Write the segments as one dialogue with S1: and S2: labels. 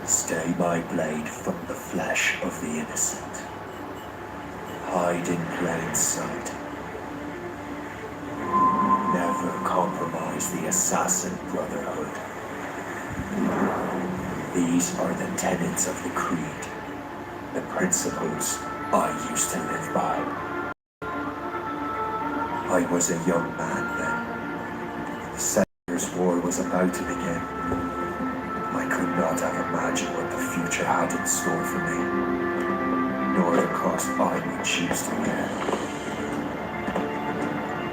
S1: Stay my blade from the flesh of the innocent. Hide in plain sight. Never compromise the Assassin Brotherhood. These are the tenets of the Creed, the principles I used to live by. I was a young man then. The Settlers' War was about to begin. I could not have imagined what the future had in store for me, nor the cost I would choose to bear.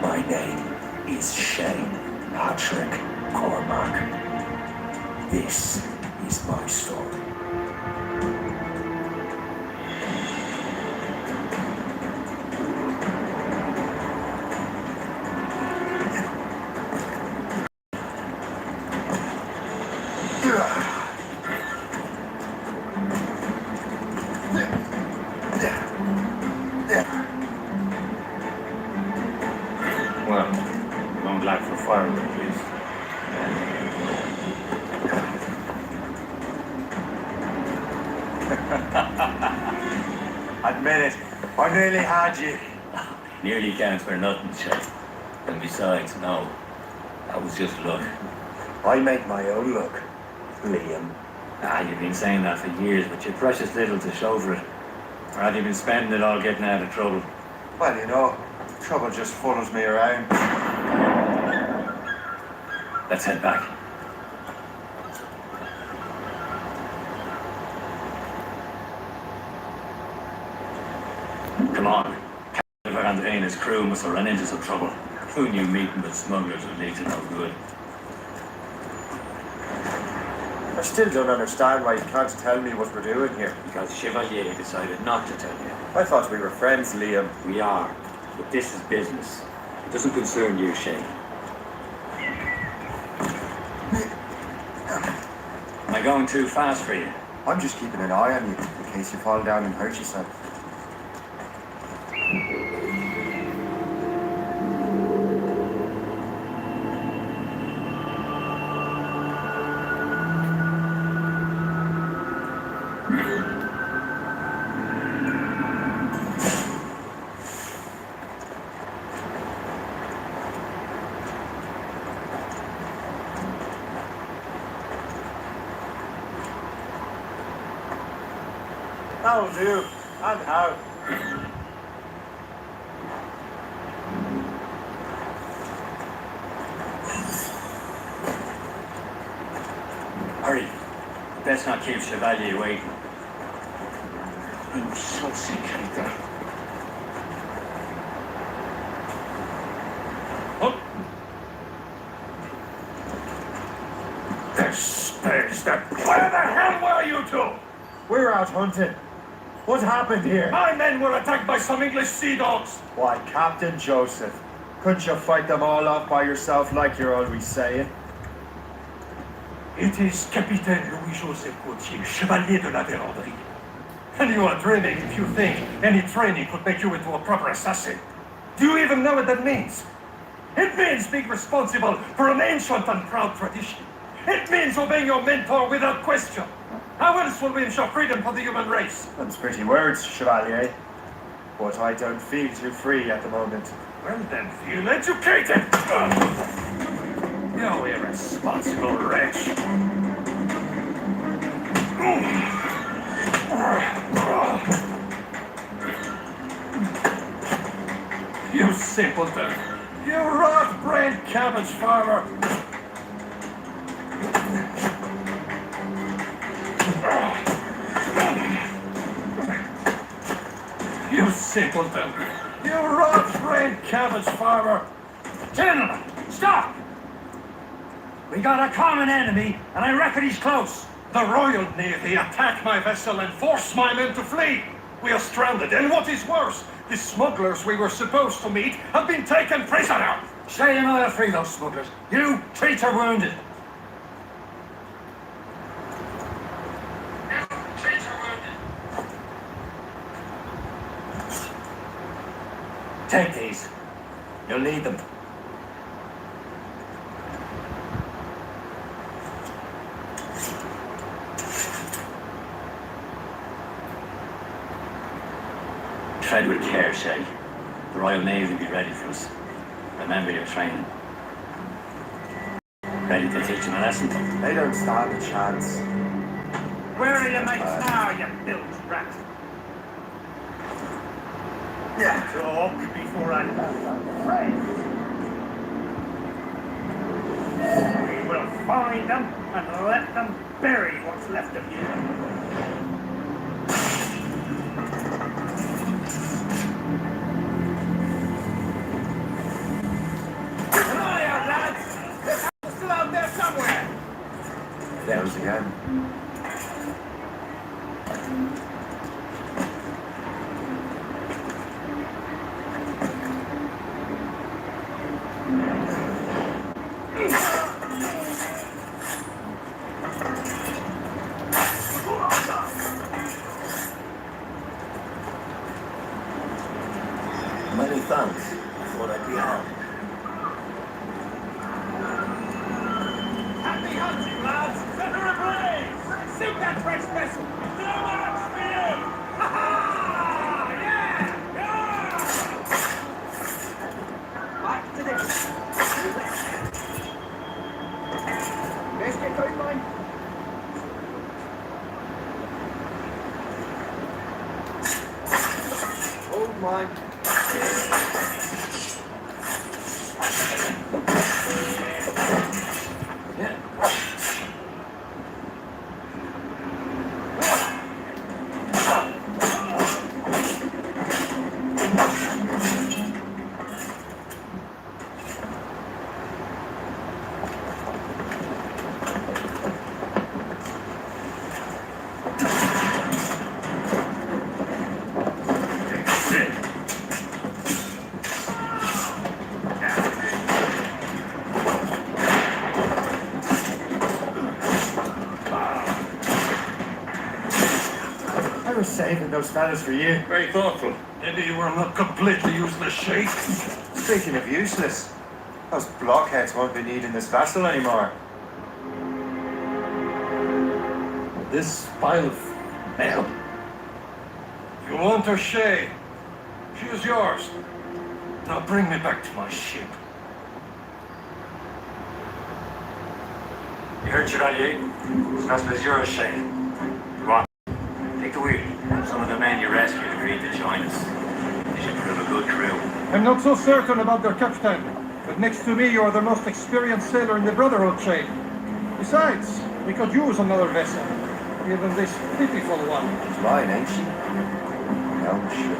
S1: My name is Shane Patrick Cormac. This is my story.
S2: Well, don't lack for firewood, please.
S1: Admit it, I nearly had you.
S2: Nearly counts for nothing, Shay. And besides, no. That was just luck.
S1: I make my own luck, Liam.
S2: You've been saying that for years, but you're precious little to show for it. Or have you been spending it all getting out of trouble?
S1: Well, you know, trouble just follows me around.
S2: Let's head back. Come on. Captain Andre and his crew must have run into some trouble. Who knew meeting with smugglers would lead to no good?
S1: I still don't understand why you can't tell me what we're doing here.
S2: Because Chevalier decided not to tell you.
S1: I thought we were friends, Liam.
S2: We are, but this is business. It doesn't concern you, Shane. Am I going too fast for you?
S1: I'm just keeping an eye on you in case you fall down and hurt yourself. That'll do. And how?
S2: Hurry. Best not keep Chevalier waiting.
S1: I'm so sick, Peter.
S2: Oh.
S3: Where the hell were you two?
S1: We're out hunting. What happened here?
S3: My men were attacked by some English sea dogs.
S1: Why, Captain Joseph, couldn't you fight them all off by yourself like you're always saying?
S3: It is Capitaine Louis-Joseph Gauthier, Chevalier de la Vérendrye. And you are dreaming if you think any training could make you into a proper assassin. Do you even know what that means? It means being responsible for an ancient and proud tradition. It means obeying your mentor without question. How else will we ensure freedom for the human race?
S1: That's pretty words, Chevalier. But I don't feel too free at the moment.
S3: Well then, feel educated! You irresponsible wretch. You simpleton. You rat-brained cabbage farmer. You simpleton. You rat-brained cabbage farmer.
S4: Gentlemen, stop! We got a common enemy, and I reckon he's close.
S3: The Royal Navy attacked my vessel and forced my men to flee. We are stranded, and what is worse, the smugglers we were supposed to meet have been taken prisoner.
S4: Stay and I'll free those smugglers. You treat her wounded. Take these. You'll need them.
S2: Tread with care, Shay. The Royal Navy will be ready for us. Remember your training. Ready to teach them a lesson.
S1: They don't stand a chance.
S4: Where are your mates now, you bilge rat?
S1: Yeah.
S4: Talk before I We will find them and let them bury what's left of you.
S1: There was again.
S5: Many thanks. I thought I'd be out.
S4: Happy hunting, lads! Set her ablaze! Sink that fresh vessel! No marks for you! Ha ha! Yeah! Yeah! Back to this! Let's get going, line.
S1: Hold mine. I was saving those fellas for you.
S3: Very thoughtful. Maybe you were not completely useless, Shay.
S1: Speaking of useless, those blockheads won't be needing this vessel anymore.
S3: This pile of mail. You want her, Shay? She is yours. Now bring me back to my ship.
S2: You heard Chevalier? This vessel is yours, Shay. Go on. Take the wheel. Some of the men you rescued agreed to join us. They should prove a good crew.
S3: I'm not so certain about their captain, but next to me you're the most experienced sailor in the Brotherhood chain. Besides, we could use another vessel, even this pitiful one.
S1: It's mine, ain't she? No, sure.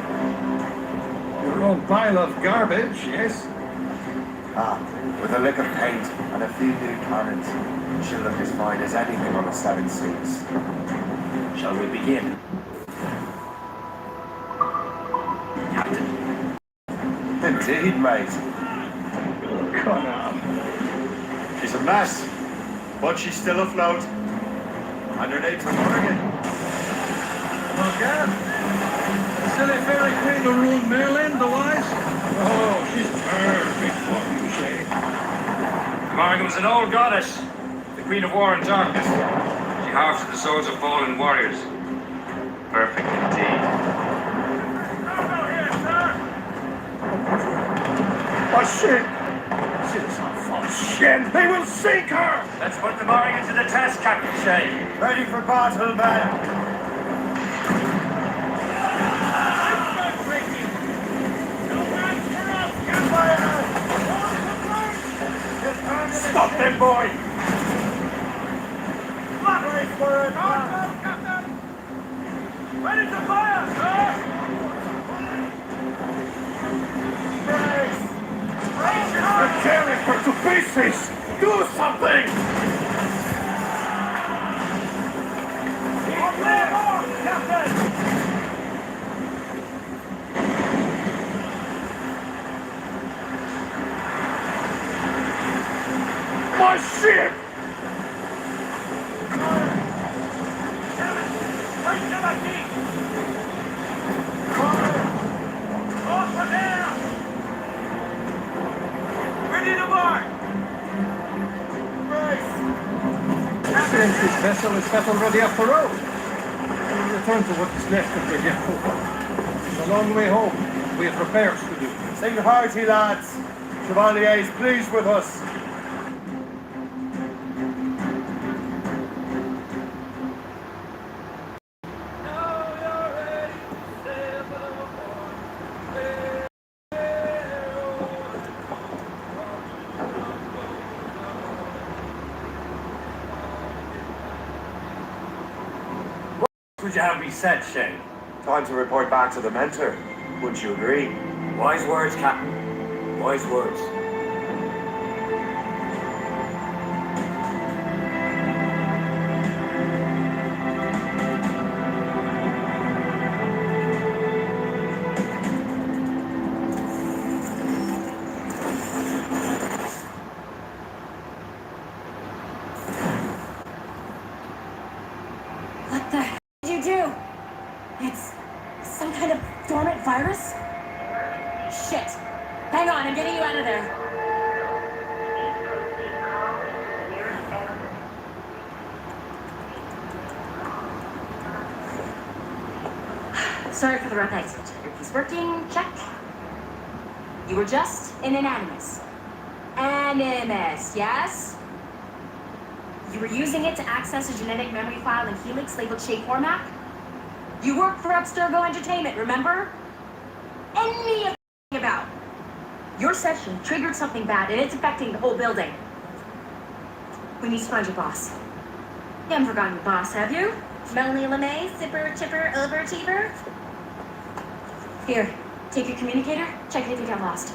S3: Your own pile of garbage, yes?
S1: Ah, with a lick of paint and a few new cannons, she'll look as fine as anything on the seven seas.
S2: Shall we begin? Captain.
S1: Indeed, mate.
S3: Come on.
S1: She's a mess, but she's still afloat. And her name's Morgan.
S3: Morgan? The silly fairy queen who ruled Merlin, the wise? Oh, she's perfect for you, Shay.
S4: Morgan's an old goddess, the queen of war and darkness. She harvests the souls of fallen warriors.
S2: Perfect indeed.
S4: Over here, sir!
S3: Oh, shit! She's a false shit! They will sink her!
S4: Let's put the Morgan to the test, Captain Shay.
S1: Ready for battle, men!
S3: Stop them, boy!
S4: Wait for it! Captain! Ready to fire, sir!
S3: They're tearing her to pieces! Do something!
S4: Captain!
S3: My ship!
S4: Right to the key! Off there! Ready to mark!
S3: Since this vessel is battle ready after all, we'll return to what is left of the Yahoo. No a long way home. We have repairs to do.
S1: Sing hearty, lads. Chevalier is pleased with us.
S2: Would you have me said, Shane?
S1: Time to report back to the mentor. Wouldn't you agree?
S2: Wise words, Captain. Wise words.
S6: What the hell did you do? It's some kind of dormant virus? Shit. Hang on, I'm getting you out of there. Sorry for the rough exit. Your piece working? Check. You were just an Animus. Animus, yes? You were using it to access a genetic memory file in Helix labeled Shay Cormac? You worked for Abstergo Entertainment, remember? Any of about. Your session triggered something bad and it's affecting the whole building. We need to find your boss. You haven't forgotten your boss, have you? Melanie LeMay, Sipper, Chipper, Overachiever? Here, take your communicator, check it if you get lost.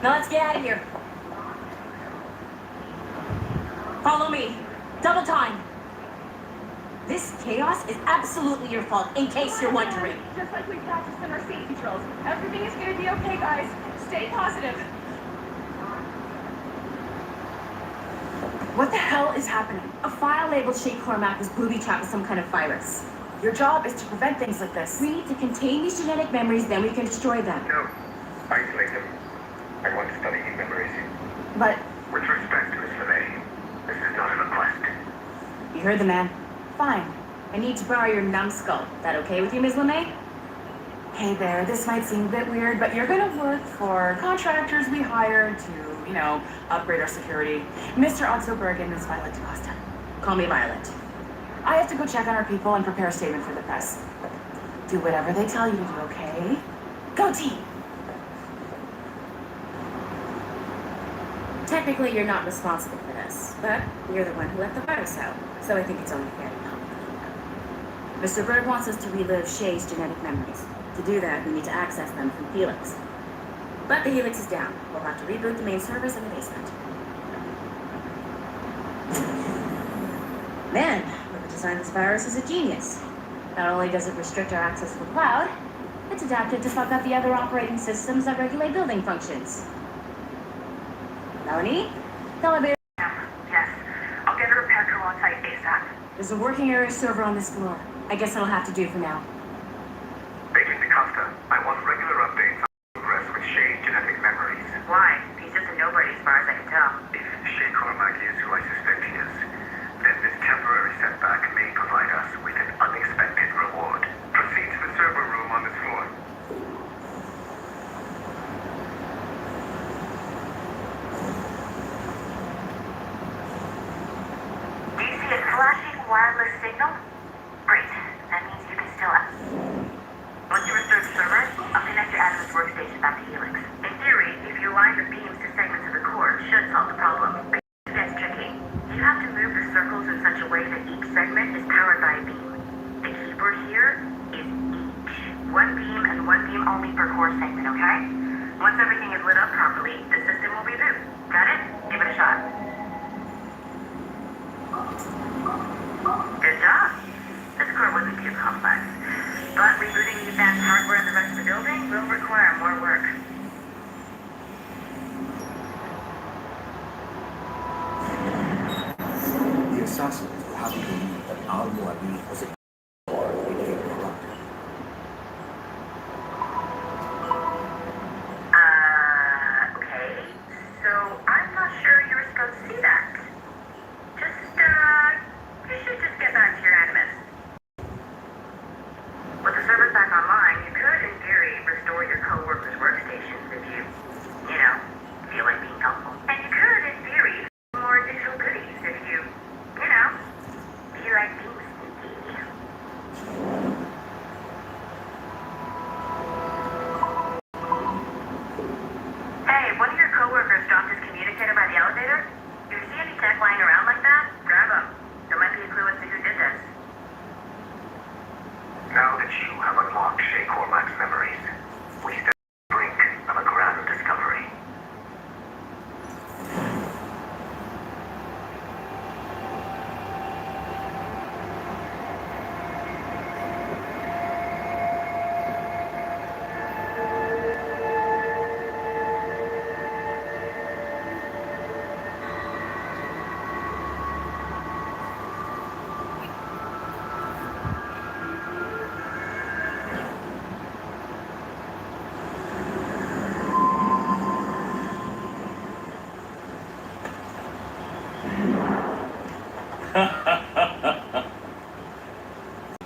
S6: Now let's get out of here. Follow me. Double time. This chaos is absolutely your fault, in case you're wondering.
S7: Just like we practiced in our safety drills. Everything is gonna be okay, guys. Stay positive.
S6: What the hell is happening? A file labeled Shay Cormac was booby-trapped with some kind of virus.
S7: Your job is to prevent things like this.
S6: We need to contain these genetic memories, then we can destroy them.
S8: No. Isolate them. I want to study his memories.
S6: But
S8: With respect to Miss LeMay, this is not a request.
S6: you heard the man. Fine. I need to borrow your numbskull. That okay with you, Ms. LeMay?
S7: Hey there, this might seem a bit weird, but you're gonna work for contractors we hire to, upgrade our security. Mr. Otto Berg and Ms. Violet DaCosta.
S6: Call me Violet.
S7: I have to go check on our people and prepare a statement for the press. Do whatever they tell you to do, okay? Go team!
S6: Technically, you're not responsible for this, but you're the one who let the virus out, so I think it's only fair to help. Mr. Berg wants us to relive Shay's genetic memories. To do that, we need to access them from Helix. But the Helix is down. We'll have to reboot the main servers in the basement. Man, whoever designed this virus is a genius. Not only does it restrict our access to the cloud, it's adapted to fuck up the other operating systems that regulate building functions. Melanie? Elevator.
S9: Yes. I'll get a repair crew on site ASAP.
S6: There's a working area server on this floor. I guess that'll have to do for now.
S8: Agent DaCosta, I want regular updates on progress with Shay's genetic memories.
S9: Why? He's just a nobody as far as I can tell.
S8: If Shay Cormac is who I suspect he is, then this temporary setback may provide us with an unexpected reward. Proceed to the server room on this floor.
S9: Do you see a flashing wireless signal? Great. That means you can still... Once you restore the server, I'll connect your Animus workstation back to Helix. In theory, if you align the beams to segments of the core, it should solve the problem. But it gets tricky. You have to move the circles in such a way that each segment is powered by a beam. The keyword here is each. One beam and one beam only per core segment, okay? Once everything is lit up properly, the system will reboot. Got it? Give it a shot. Good job. This core wasn't too complex. But rebooting the advanced hardware in the rest of the building will require more work.
S5: The assassins will have to believe that Al-Muad'Dib was a or became corrupted.
S9: Okay. So I'm not sure you were supposed to see that. You should just get back to your Animus. With the servers back online, you could, in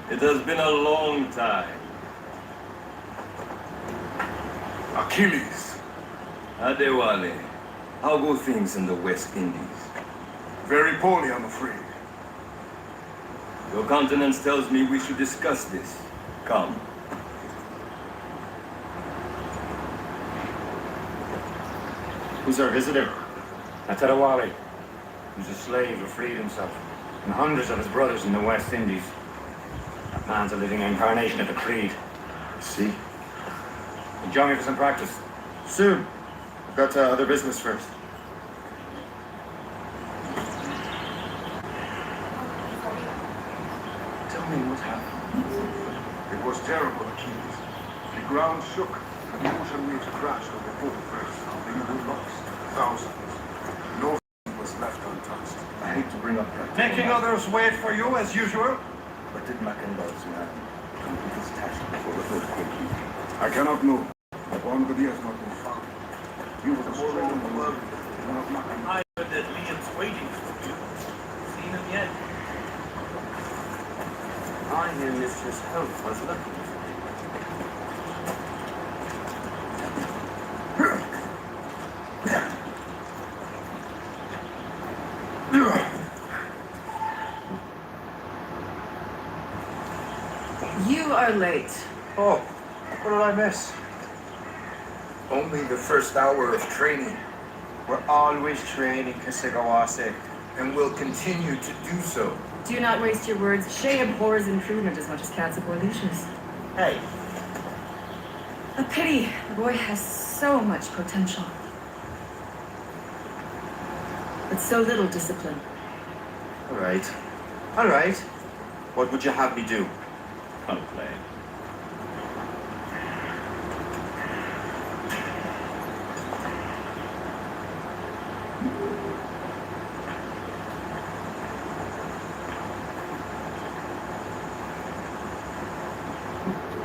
S3: It has been a long time.
S1: Achilles.
S3: Adewale, how go things in the West Indies?
S1: Very poorly, I'm afraid.
S3: Your countenance tells me we should discuss this. Come.
S2: Who's our visitor? Atadawale. He's a slave who freed himself, and hundreds of his brothers in the West Indies. That man's a living incarnation of the creed.
S1: See?
S2: You join me for some practice.
S1: Soon. I've got other business first. Tell me what happened.
S10: It was terrible, Achilles. The ground shook, and the ocean waves crashed on the boat first. Then we lost thousands. No was left untouched.
S1: I hate to bring up that.
S3: Making others wait for you as usual?
S1: But did Mackendall's man complete his task before the boat came?
S10: I cannot know. One body has not been found. You were the strong in the world. One of Mackendall.
S4: I heard that Liam's waiting for you. Seen him yet?
S5: I hear Mistress Hope was looking for you.
S7: You are late.
S1: Oh, what did I miss? Only the first hour of training. We're always training, Kasegawase, and will continue to do so.
S7: Do not waste your words. Shay abhors improvement as much as cats abhor leashes.
S1: Hey,
S7: A pity. The boy has so much potential. But so little discipline.
S1: all right. All right. What would you have me do?
S3: Play.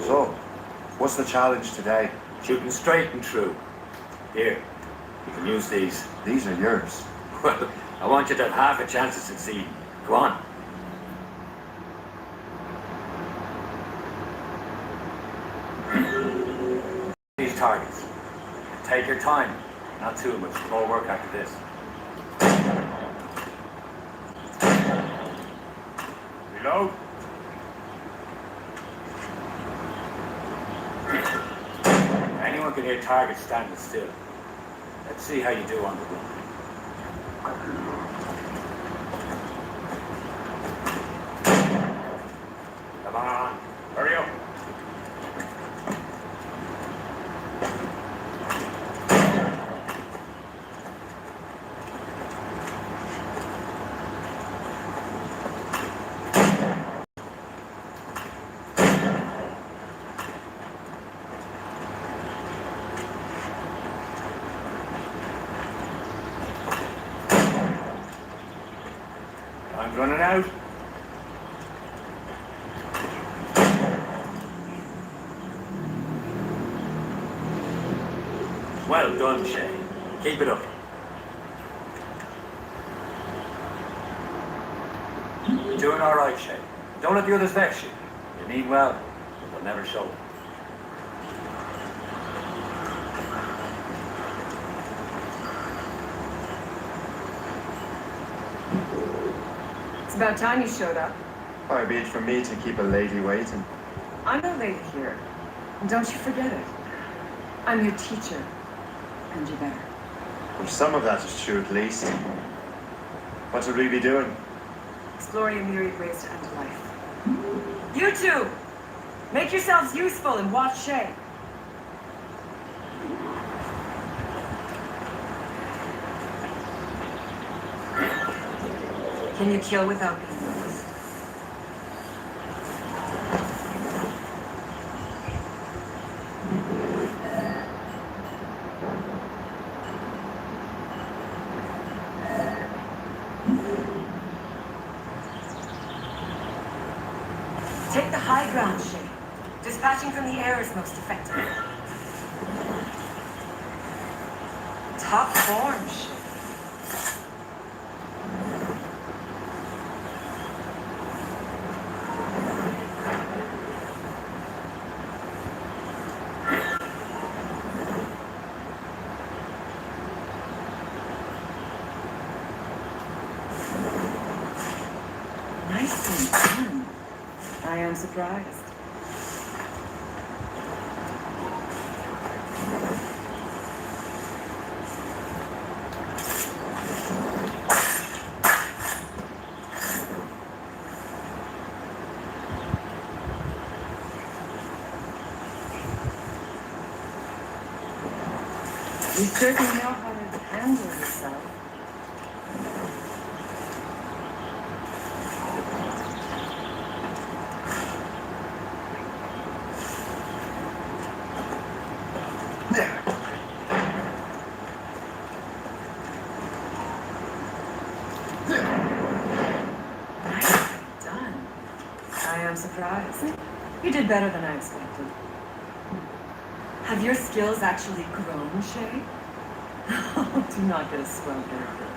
S1: So, what's the challenge today?
S2: Shooting straight and true. Here, you can use these.
S1: These are yours.
S2: Well, I want you to have half a chance to succeed. Go on. These targets. Take your time. Not too much. More work after this. Reload. Anyone can hit targets standing still. Let's see how you do on the run. Come on. Hurry up. Time's running out. Well done, Shay. Keep it up. You're doing all right, Shay. Don't let the others vex you. You mean well, but they'll never show it.
S7: It's about time you showed up.
S1: Far be it from me to keep a lady waiting.
S7: I'm no lady here. And don't you forget it. I'm your teacher. And you better.
S1: Well, some of that is true, at least. What should we be doing?
S7: Exploring a myriad ways to end life. You two! Make yourselves useful and watch Shay. Can you kill without being noticed? Take the high ground, Shay. Dispatching from the air is most effective. Top form, Shay. Nicely done. I am surprised. You certainly know how to handle yourself. Nicely done. I am surprised. You did better than I expected. Have your skills actually grown, Shay? Do not get a swell haircut.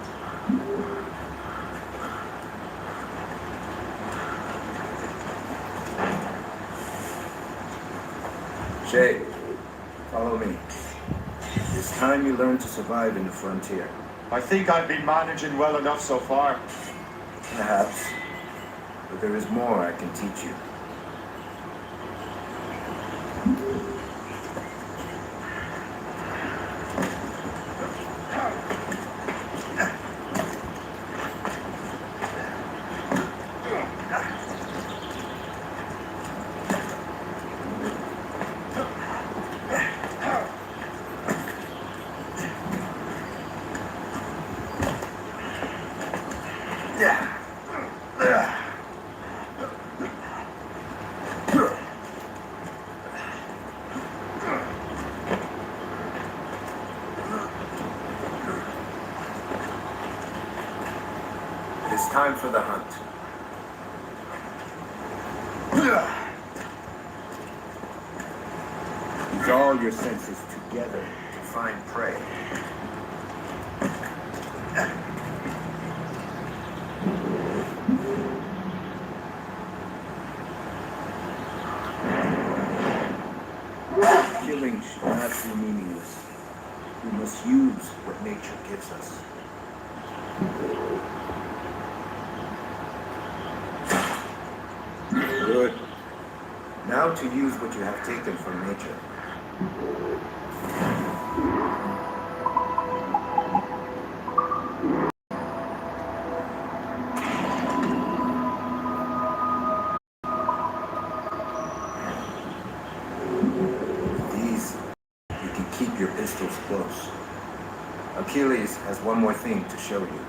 S5: Shay, follow me. It's time you learn to survive in the frontier.
S2: I think I've been managing well enough so far.
S5: Perhaps. But there is more I can teach you. It's time for the hunt. Use all your senses together to find prey. Killing should not be meaningless. We must use what nature gives us. Good. Now to use what you have taken from nature. With these, you can keep your pistols close. Achilles has one more thing to show you.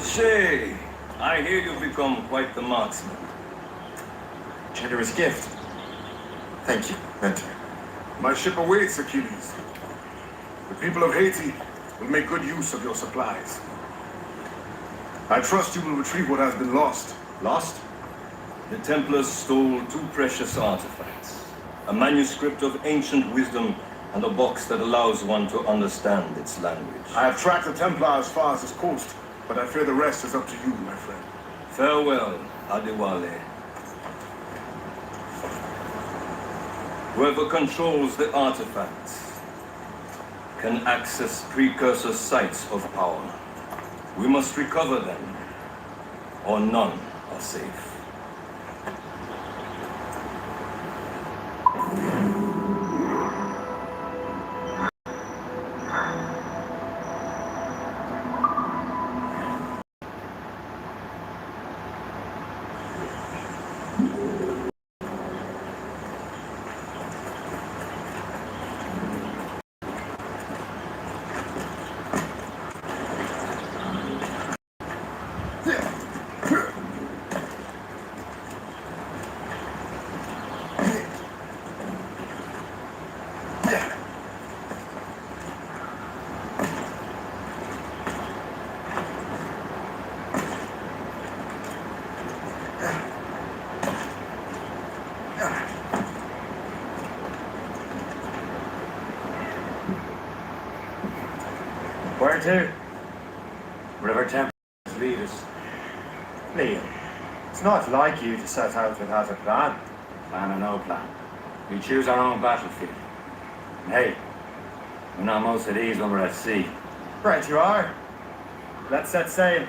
S11: Shay, I hear you've become quite the marksman.
S2: Generous gift. Thank you, Mentor.
S10: My ship awaits, Achilles. The people of Haiti will make good use of your supplies. I trust you will retrieve what has been lost.
S11: Lost? The Templars stole 2 precious artifacts. A manuscript of ancient wisdom and a box that allows one to understand its language.
S10: I have tracked the Templar as far as this coast, but I fear the rest is up to you, my friend.
S11: Farewell, Adewale. Whoever controls the artifacts can access precursor sites of power. We must recover them, or none are safe.
S2: Where to? Wherever Templars lead us.
S3: Liam, it's not like you to set out without a plan.
S2: Plan or no plan. We choose our own battlefield. And hey, we know most of these when we're at sea.
S3: Right you are. Let's set sail.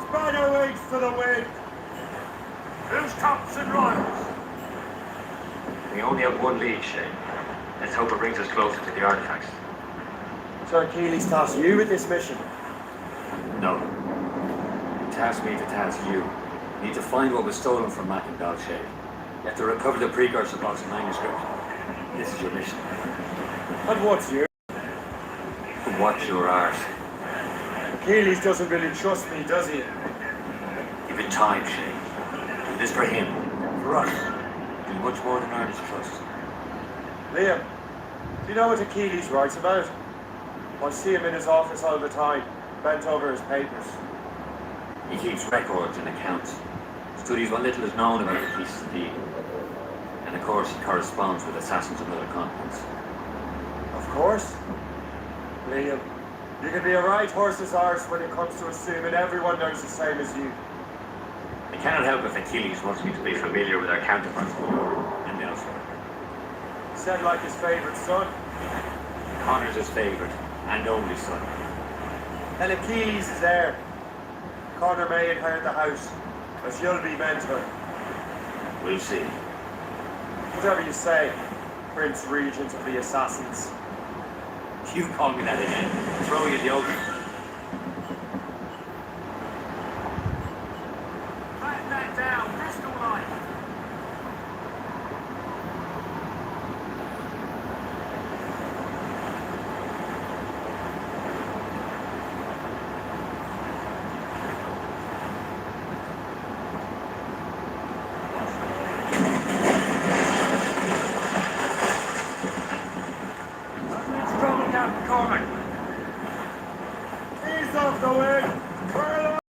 S3: Spider wings for the wind.
S2: Who's tops and royals? We only have one lead, Shane. Let's hope it brings us closer to the artifacts.
S3: Sir Achilles tasked you with this mission.
S2: No. He tasked me to task you. You need to find what was stolen from Mac and Dalshay. You have to recover the precursor box manuscript. This is your mission.
S3: And what's yours?
S2: What's your art?
S3: Achilles doesn't really trust me, does he?
S2: Give it time, Shane. Do this for him. For us. Do much more than earn his trust.
S3: Liam, do you know what Achilles writes about? I see him in his office all the time, bent over his papers.
S2: He keeps records and accounts. Studies what little is known about the pieces of deal. And of course, he corresponds with assassins of other continents.
S3: Of course. Liam, you can be a right horse's arse when it comes to assuming everyone knows the same as you.
S2: I cannot help if Achilles wants me to be familiar with our counterparts and elsewhere.
S3: Said like his favourite son.
S2: Connor's his favourite and only son.
S3: And Achilles is heir. Connor may inherit the house, as you'll be mentor.
S2: We'll see.
S3: Whatever you say, Prince Regent of the Assassins.
S2: You call me that again. Throw you the open. Batten that down, pistol line.
S3: Ease off the wind! Furl up!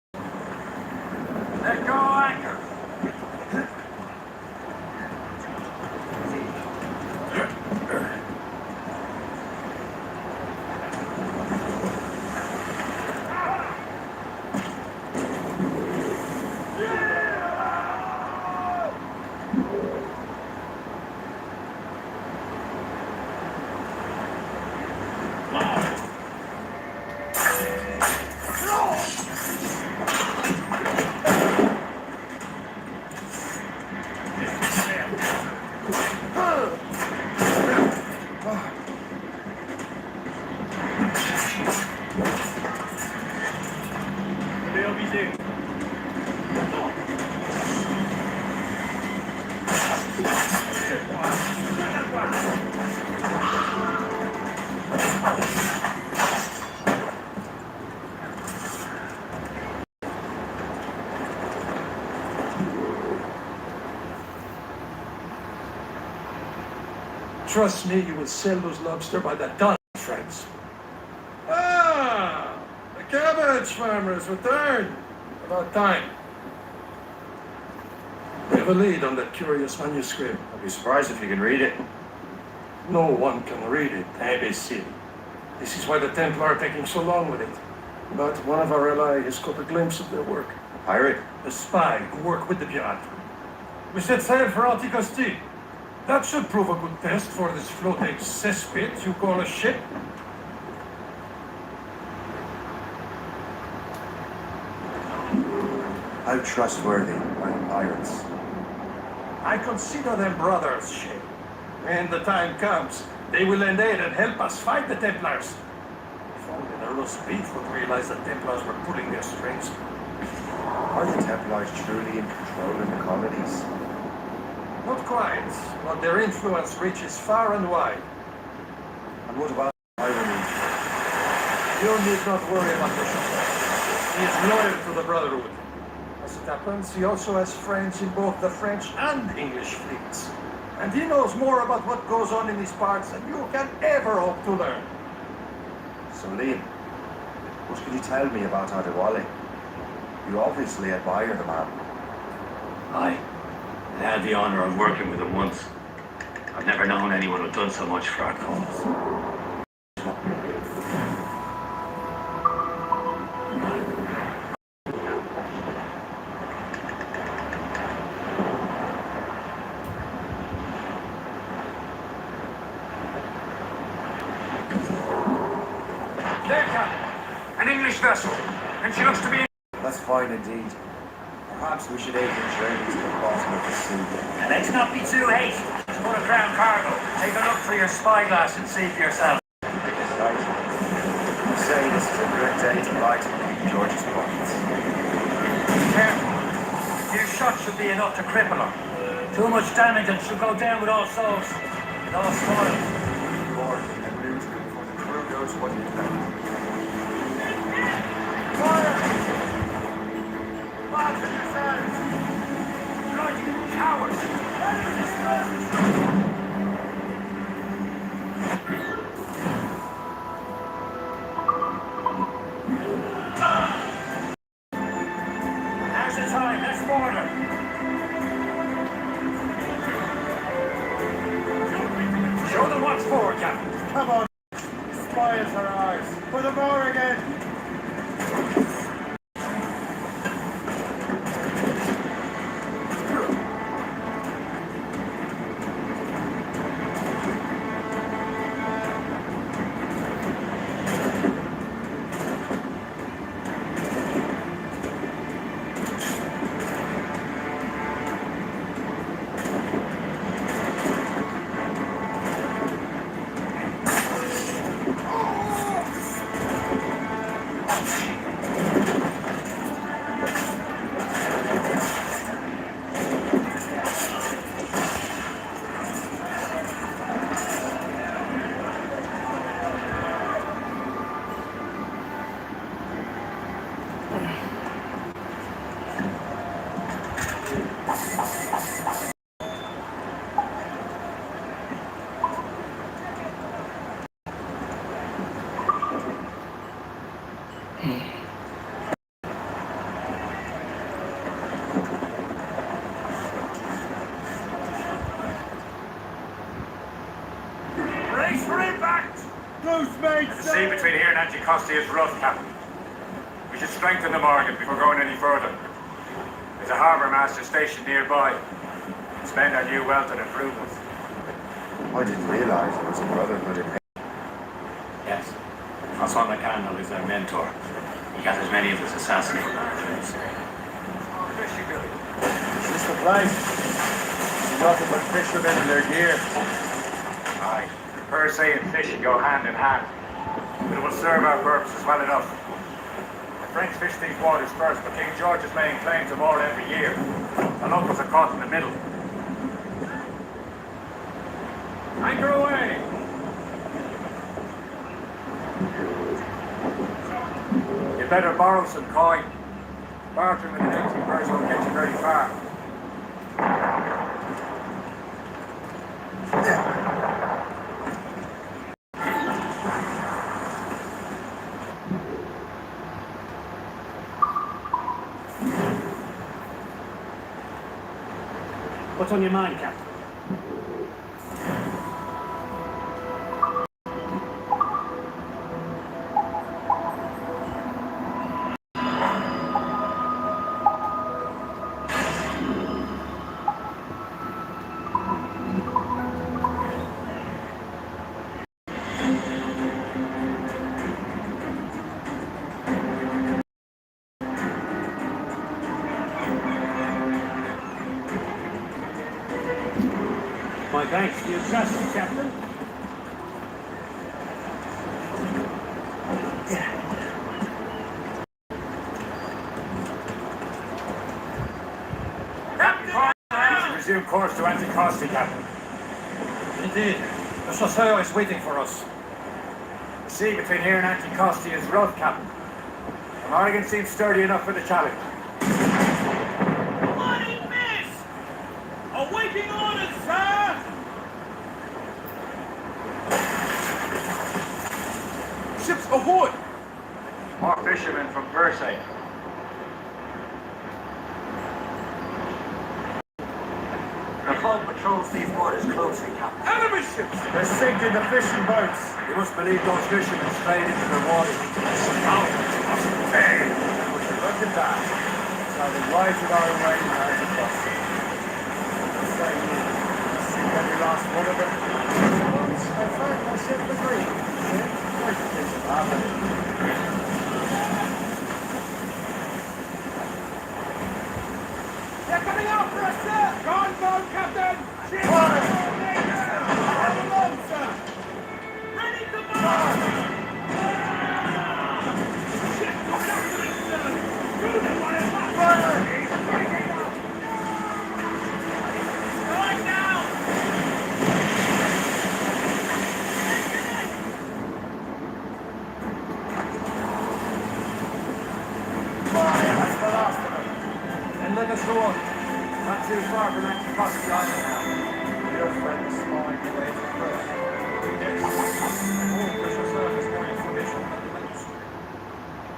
S2: Let go anchor.
S3: They'll be there.
S12: Trust me, you will sell those lobster by the ton, friends. Ah, the cabbage farmers returned. About time. We have a lead on that curious manuscript.
S3: I'd be surprised if you can read it.
S12: No one can read it, imbecile. This is why the Templar are taking so long with it. But one of our allies has caught a glimpse of their work.
S3: A pirate?
S12: A spy who worked with the pirate. We set sail for Anticosti. That should prove a good test for this floating cesspit you call a ship.
S1: How trustworthy are the pirates?
S12: I consider them brothers, Shay. When the time comes, they will lend aid and help us fight the Templars. If only the Roast Beef would realize the Templars were pulling their strings.
S1: Are the Templars truly in control of the colonies?
S12: Not quite, but their influence reaches far and wide.
S1: And what about Irony?
S12: You need not worry about Bishop. He is loyal to the Brotherhood. As
S3: As it happens, he also has friends in both the French and English fleets. And he knows more about what goes on in these parts than you can ever hope to learn.
S1: So Liam, what can you tell me about Adewale? You obviously admire the man.
S2: Aye. I had the honor of working with him once. I've never known anyone who'd done so much for our cause.
S3: There, Captain. An English vessel. And she looks to be...
S1: That's fine indeed. Perhaps we should aid the journey to the bottom of the sea.
S2: And let's not be too hasty. It's for a ground cargo. Take a look through your spyglass and see for yourself.
S1: Right. You say this is a great day to light George's pockets.
S2: Careful. A few shots should be enough to cripple her. Too much damage and she'll go down with all souls. With all spoils.
S1: Lord, and move before the crew knows what you've done.
S3: Fire! Lads in yourselves! Bloody cowards!
S2: Now's the time. Let's board her.
S3: Show them what's forward, Captain.
S1: Come on! Spoils her eyes! For the more again!
S3: Race for impact!
S1: Loose, mate!
S2: The sea between here and Anticosti is rough, Captain. We should strengthen the Morgan before going any further. There's a harbour master stationed nearby. Spend our new wealth on improvements.
S1: I didn't realize there was a brotherhood in
S2: Yes. Hassan McCandle is their mentor. He got as many of us assassinated on our trips.
S1: Is this the place? There's nothing but fishermen and their gear.
S2: Aye. Per se and fishing go hand in hand. But it will serve our purposes well enough. The French fish these waters first, but King George is laying claim to more every year. The locals are caught in the middle. Anchor away! You better borrow some coin. Bartering with an empty purse won't get you very far. What's on your mind, Captain? My thanks. Do you trust me, Captain? Resume course to Anticosti, Captain.
S3: Indeed. The Chasseur is waiting for us.
S2: The sea between here and Anticosti is rough, Captain. The Morgan seems sturdy enough for the challenge.
S10: Ships ahoy!
S2: More fishermen from Persei. The fleet patrols these waters closely, Captain.
S10: Enemy ships!
S2: They're sinking the fishing boats. You must believe those fishermen strayed into the water. Now, hey! Would you look at that? It's how they whited our way out of us. Say, you see every last one of them? Once, in fact, I said the Greek. Quite a piece of happening.
S4: They're coming after us, sir! Gone, Captain!
S2: Fire!
S4: Along, sir! Ready to march! Shit, coming after us, sir! Shoot them while it's hot! Fire! Going down!
S2: Fire! That's the last of them. Then let us go on. Not too far from Anticosti Island now. Your friend is flying away to first. Yes. Oh, Precious Earth has more information than the manuscript.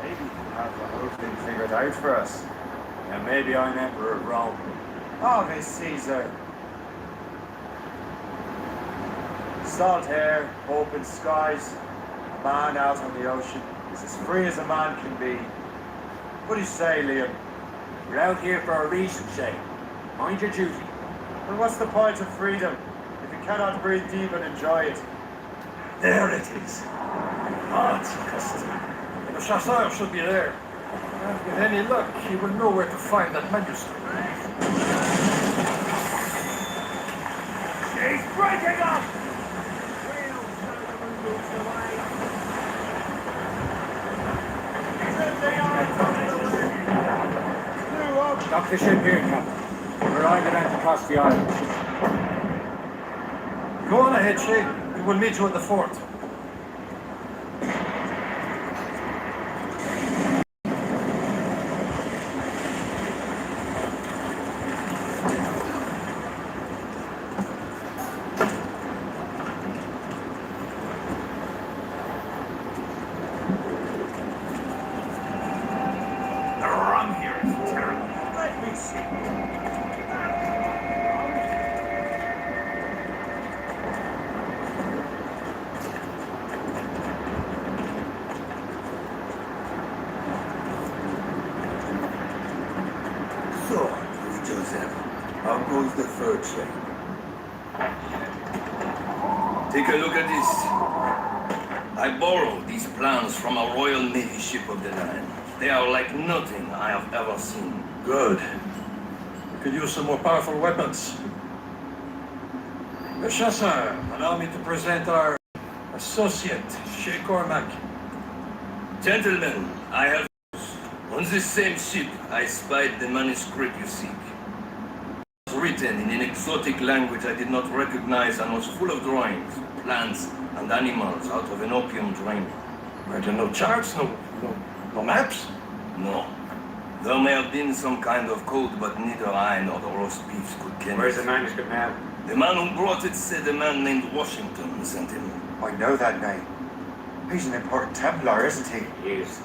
S2: Maybe you have the whole thing figured out for us. And maybe I'm Emperor of Rome. Ave Caesar. Salt air, open skies, a man out on the ocean is as free as a man can be. What do you say, Liam? We're out here for a reason, Shay. Mind your duty. Well, what's the point of freedom if you cannot breathe deep and enjoy it?
S3: There it is. Anticosti. The chasseur should be there. And with any luck, he will know where to find that manuscript.
S4: She's breaking up!
S2: Dock the ship here, Captain. We're arrived at Anticosti Island.
S3: Go on ahead, Shay. We will meet you at the fort.
S12: The rum here is terrible. Let me see.
S5: So, Joseph, how goes the third check?
S11: Take a look at this. I borrowed these plans from a Royal Navy ship of the line. They are like nothing I have ever seen.
S3: Good. We could use some more powerful weapons. The chasseur, allow me to present our associate, Shay Cormac.
S11: Gentlemen, I have on this same ship I spied the manuscript you seek. It was written in an exotic language I did not recognize and was full of drawings, plants, and animals out of an opium drain.
S3: Were there no charts, no maps?
S11: No. There may have been some kind of code, but neither I nor the roast beefs could get
S2: Where's
S11: it.
S2: the manuscript now?
S11: The man who brought it said a man named Washington sent him.
S1: I know that name. He's an important Templar, isn't he?
S2: He is.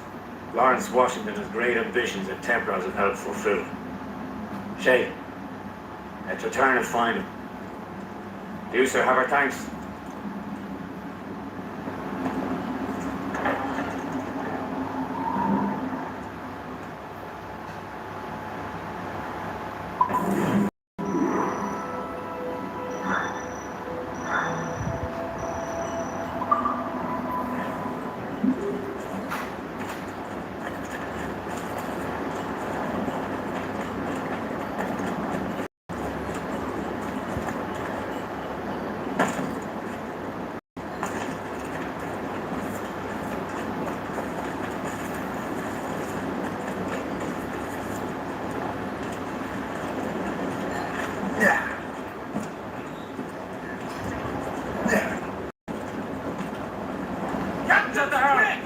S2: Lawrence Washington has great ambitions that Templars have helped fulfill. Shay, let's return and find him. Do, sir, have our thanks.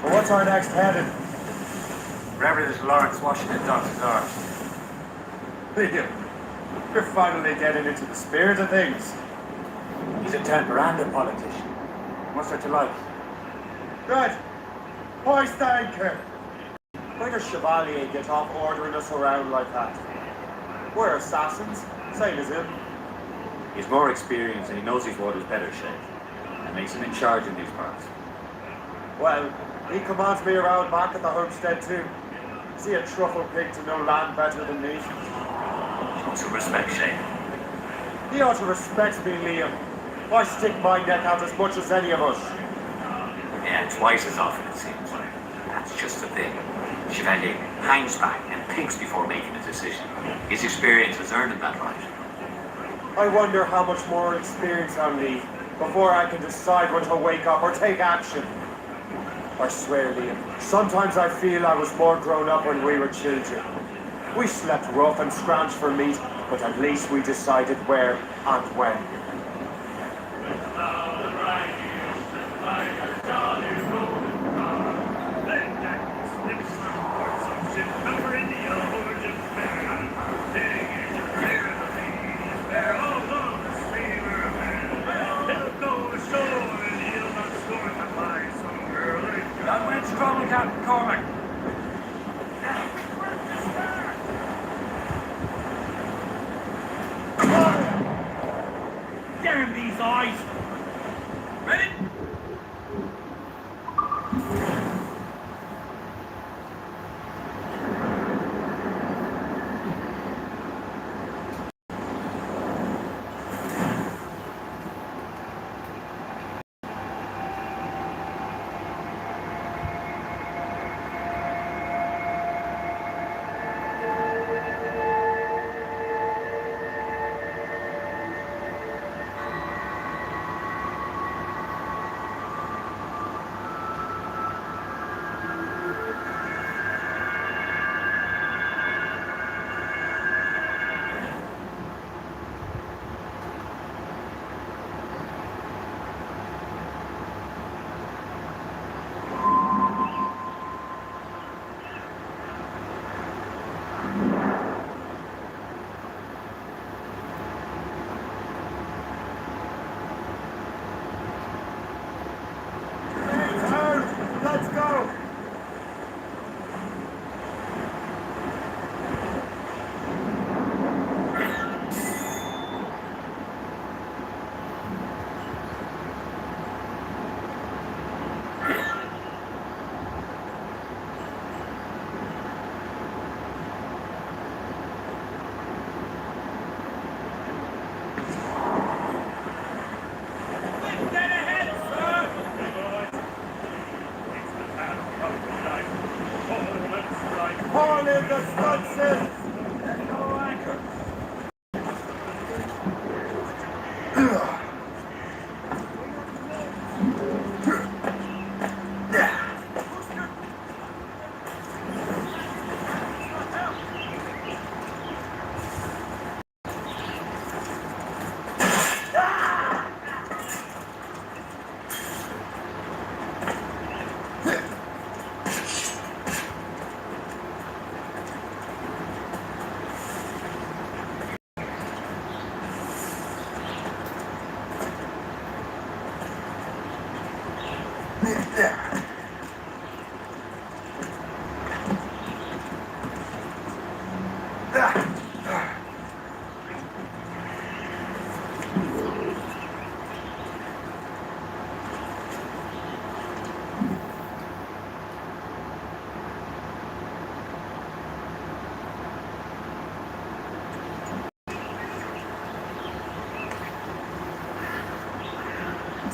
S2: What's our next heading? Wherever this Lawrence Washington docks his arms. Liam, you're finally getting into the spirit of things. He's a Templar and a politician. What's there to like? Good.
S13: Why thank her? Why does Chevalier get off ordering us around like that? We're assassins, same as him.
S2: He's more experienced and he knows his orders better, Shay. That makes him in charge in these parts.
S13: Well, he commands me around back at the homestead too. Is he a truffle pig to know land better than me?
S2: Show some respect, Shay.
S13: He ought to respect me, Liam. I stick my neck out as much as any of us.
S14: Yeah, twice as often it seems. That's just the thing. Chevalier hangs back and thinks before making a decision. His experience has earned him that right.
S13: I wonder how much more experience I'll need before I can decide when to wake up or take action. I swear, Liam, sometimes I feel I was more grown up when we were children. We slept rough and scrounged for meat, but at least we decided where and when.
S3: Captain Cormac.
S4: Damn these eyes! Ready?
S13: Let's go! Haul in the stunsails!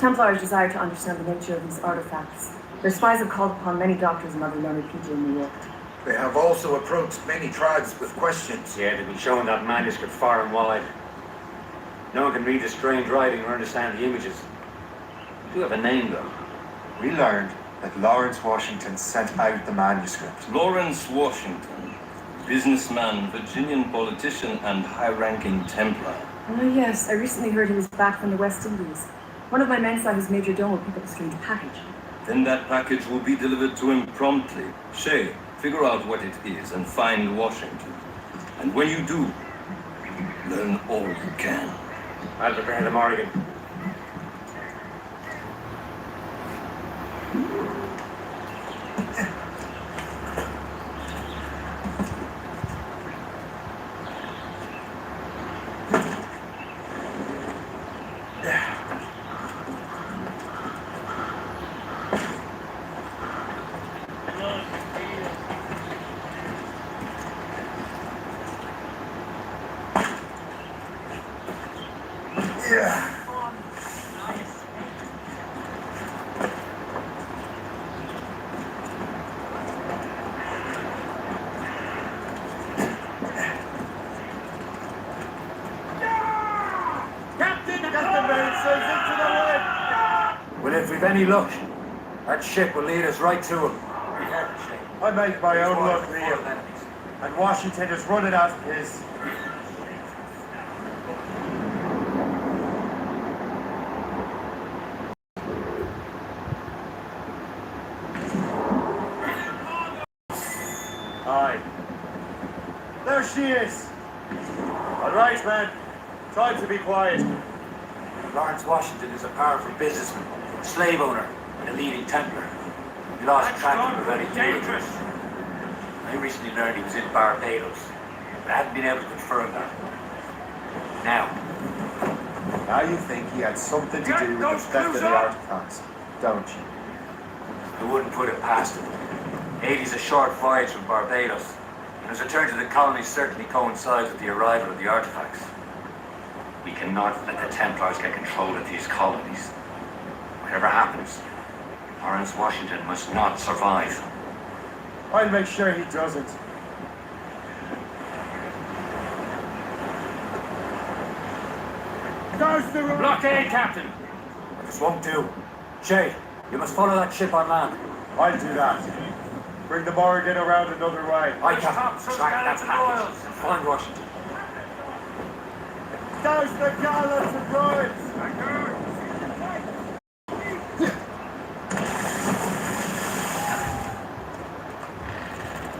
S7: Templars desire to understand the nature of these artifacts. Their spies have called upon many doctors and other learned people in New York.
S5: They have also approached many tribes with questions.
S2: Yeah, they've been showing that manuscript far and wide. No one can read the strange writing or understand the images. You do have a name, though.
S1: We learned that Lawrence Washington sent out the manuscript.
S11: Lawrence Washington, businessman, Virginian politician, and high-ranking Templar.
S7: Oh yes, I recently heard he was back from the West Indies. One of my men saw his major domo pick up a strange package.
S11: Then that package will be delivered to him promptly. Shay, figure out what it is and find Washington. And when you do, learn all you can.
S2: I'll prepare the Morrigan. Well, if we've any luck, that ship will lead us right to him.
S13: I make my own luck, Liam. And Washington is running out of his. Aye. There she is. All right, man. Time to be quiet.
S2: Lawrence Washington is a powerful businessman, slave owner, and a leading Templar. We lost track of him very dangerous. I recently learned he was in Barbados, but I haven't been able to confirm that.
S13: Now you think he had something to do with the theft of the artifacts, don't you?
S2: I wouldn't put it past him. Haiti's a short voyage from Barbados, and his return to the colony certainly coincides with the arrival of the artifacts. We cannot let the Templars get control of these colonies. Whatever happens, Lawrence Washington must not survive.
S13: I'll make sure he doesn't.
S2: Blockade, Captain! This won't do. Shay, you must follow that ship on land.
S13: I'll do that. Bring the Morrigan around another way.
S2: I can track that package and find Washington.
S13: Douse the gallants and royals!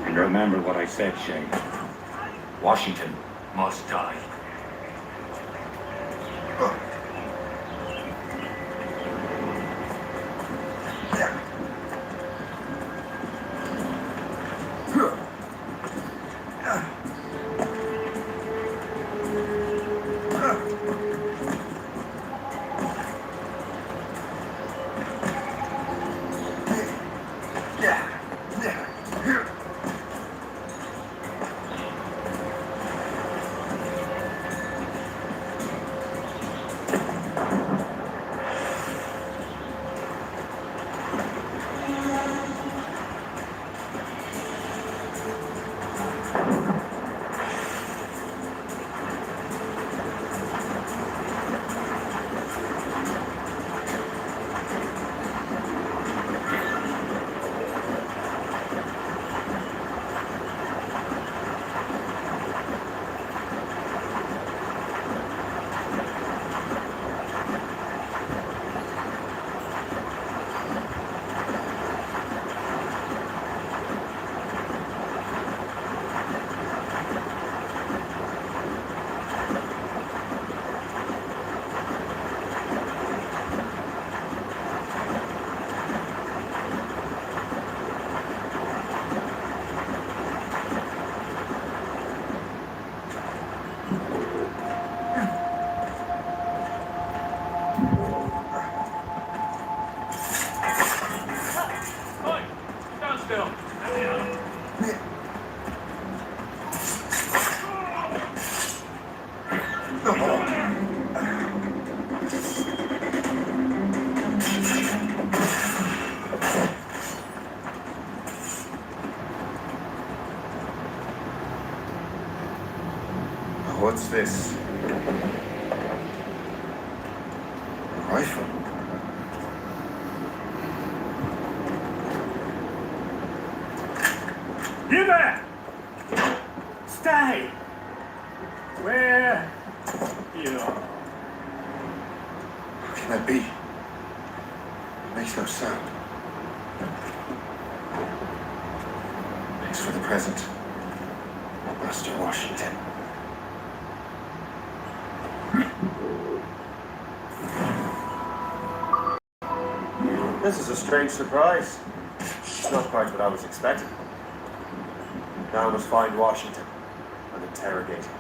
S2: And remember what I said, Shay. Washington must die.
S1: What's this? A rifle?
S3: You there! Stay! Where you are?
S1: How can that be? It makes no sound. Thanks for the present, Master Washington.
S13: This is a strange surprise.
S5: That's not quite what I was expecting. Now I must find Washington and interrogate him.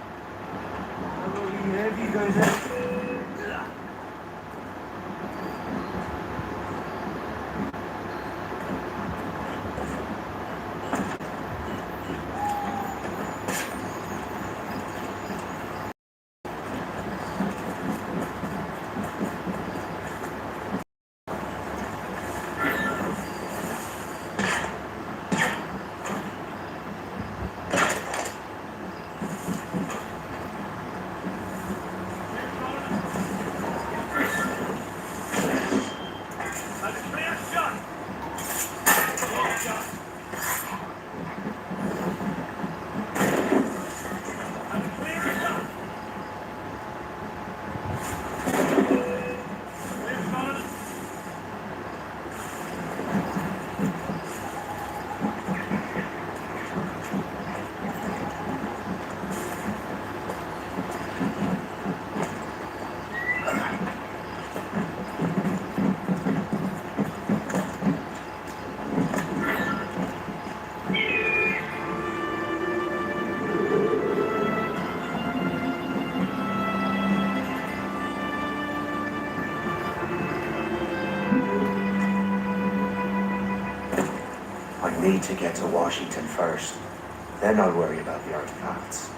S5: I need to get to Washington first. Then I'll worry about the artifacts.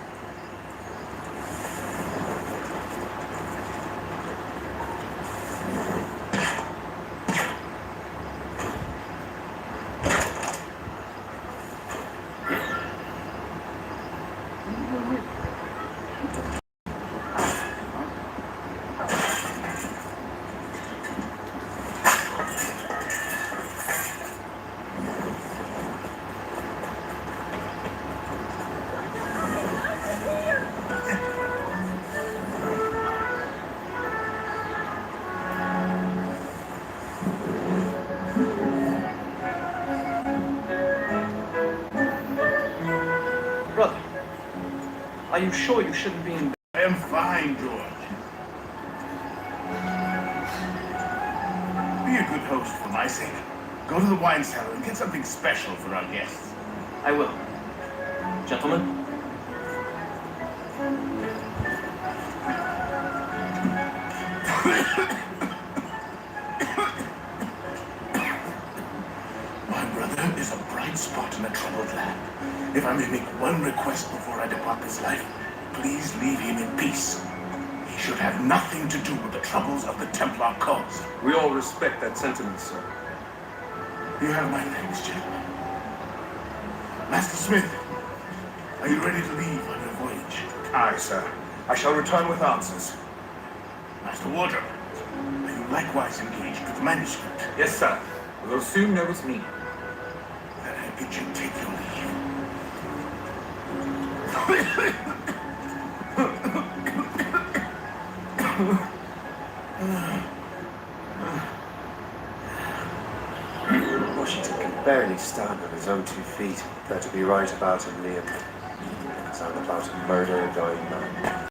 S15: Brother, are you sure you shouldn't be in...
S10: I am fine, George. Be a good host for my sake. Go to the wine cellar and get something special for our guests.
S15: I will. Gentlemen?
S10: My brother is a bright spot in a troubled land. If I may make one request before I depart this life, please leave him in peace. He should have nothing to do with the troubles of the Templar cause.
S12: We all respect that sentiment, sir.
S10: You have my thanks, gentlemen. Master Smith, are you ready to leave on your voyage?
S12: Aye, sir. I shall return with answers.
S10: Master Wardrop, are you likewise engaged with the manuscript?
S12: Yes, sir. We'll soon know it's me.
S10: Then I bid you take your leave.
S5: Washington can barely stand on his own 2 feet. Got to be right about him, Liam. Sound about to murder a dying man.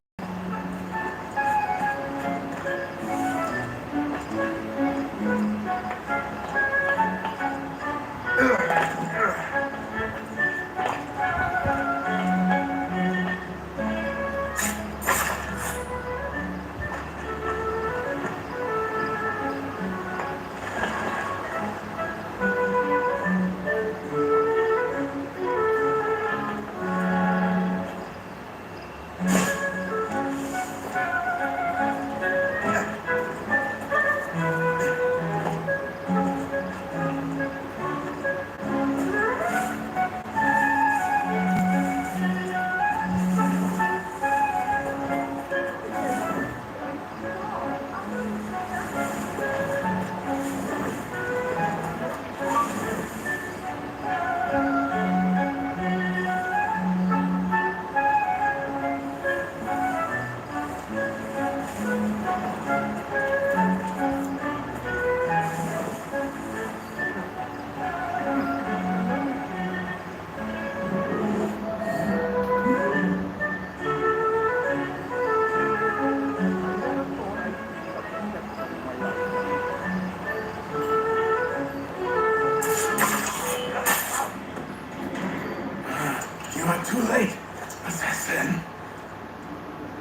S10: not too late, assassin.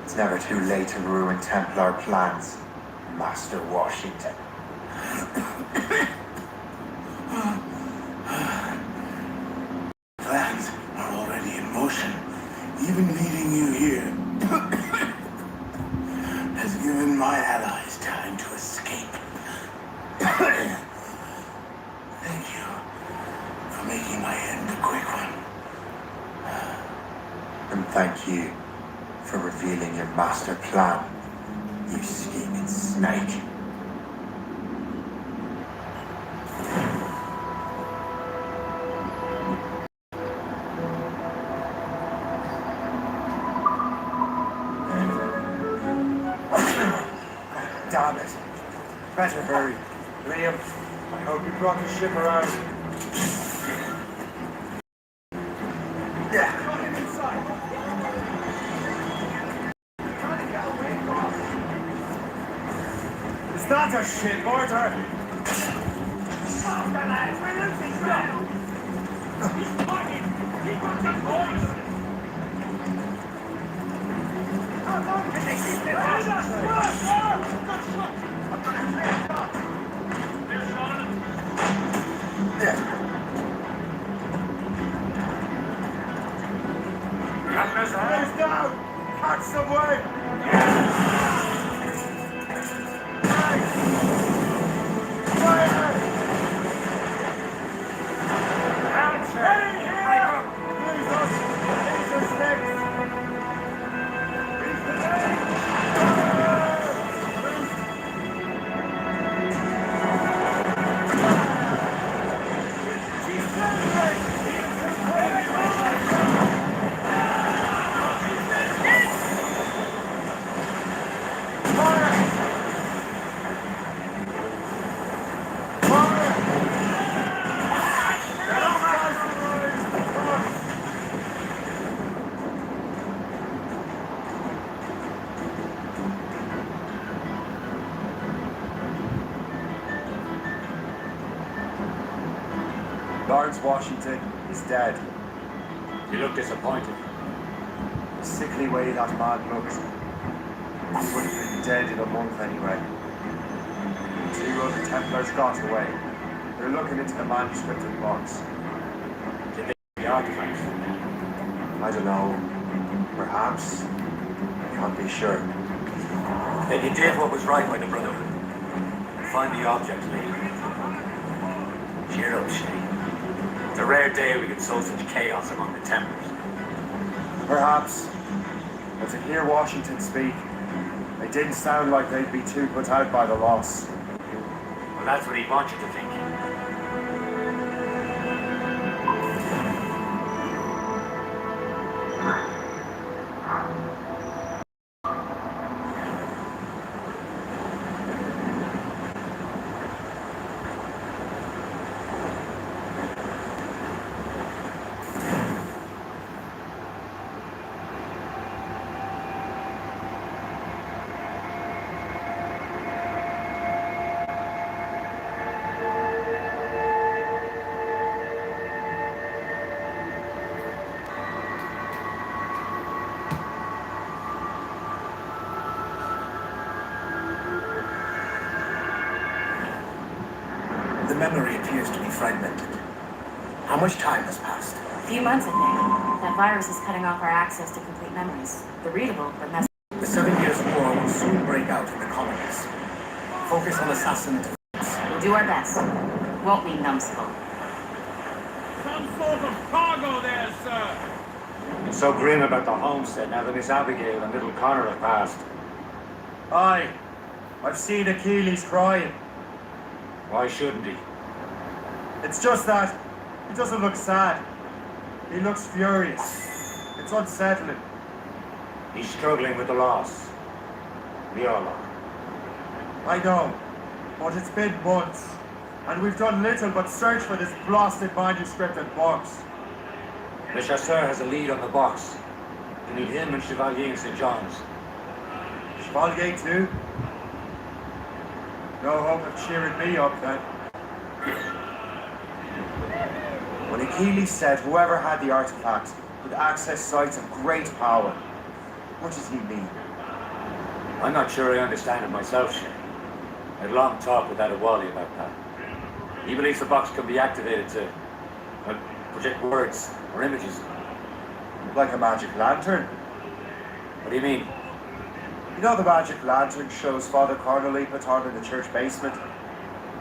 S5: It's never too late to ruin Templar plans, Master Washington.
S10: Plans are already in motion. Even leading you here has given my allies time to escape. Thank you for making my end a quick one.
S5: And thank you for revealing your master plan, you scheming snake.
S13: Damn it. Better hurry. Liam, I hope you brought the ship around. Is that a ship order?
S4: Faster, lads! We're losing ground! He's fighting! Keep on the boys! How long can they keep this up? Good shot!
S13: Captain's hands down! Catch some way! Lawrence Washington is dead.
S2: You look disappointed.
S13: The sickly way that man looked. He would have been dead in a month anyway. 2 of the Templars got away. They're looking into the manuscripted box.
S2: Did they get the artifacts?
S13: I don't know. Perhaps. I can't be sure.
S14: Then you did what was right by the Brotherhood. Find the object, lady. Cheer up, Shay. It's a rare day we could sow such chaos among the Templars.
S13: Perhaps. But to hear Washington speak, they didn't sound like they'd be too put out by the loss.
S14: Well, that's what he'd want you to think.
S10: The memory appears to be fragmented. How much time has passed?
S6: A few months, I think. That virus is cutting off our access to complete memories. They're readable, but messy.
S10: The 7 Years' War will soon break out in the colonies. Focus on assassin defense.
S6: We'll do our best. Won't we, numbskull?
S4: Some sort of cargo there, sir!
S2: It's so grim about the homestead now that Miss Abigail and little Connor have passed.
S13: Aye. I've seen Achilles crying.
S2: Why shouldn't he?
S13: It's just that he doesn't look sad. He looks furious. It's unsettling.
S2: He's struggling with the loss. We all are.
S13: I know, but it's been months, and we've done little but search for this blasted manuscripted box.
S2: Le Chasseur has a lead on the box. We need him and Chevalier in St. John's.
S13: Chevalier too? No hope of cheering me up then. When Achilles said whoever had the artifact could access sites of great power. What does he mean?
S2: I'm not sure I understand it myself, Shay. I had a long talk with Adewale about that. He believes the box can be activated to project words or images.
S13: Like a magic lantern?
S2: What do you mean?
S13: You know the magic lantern shows Father Connolly put on in the church basement?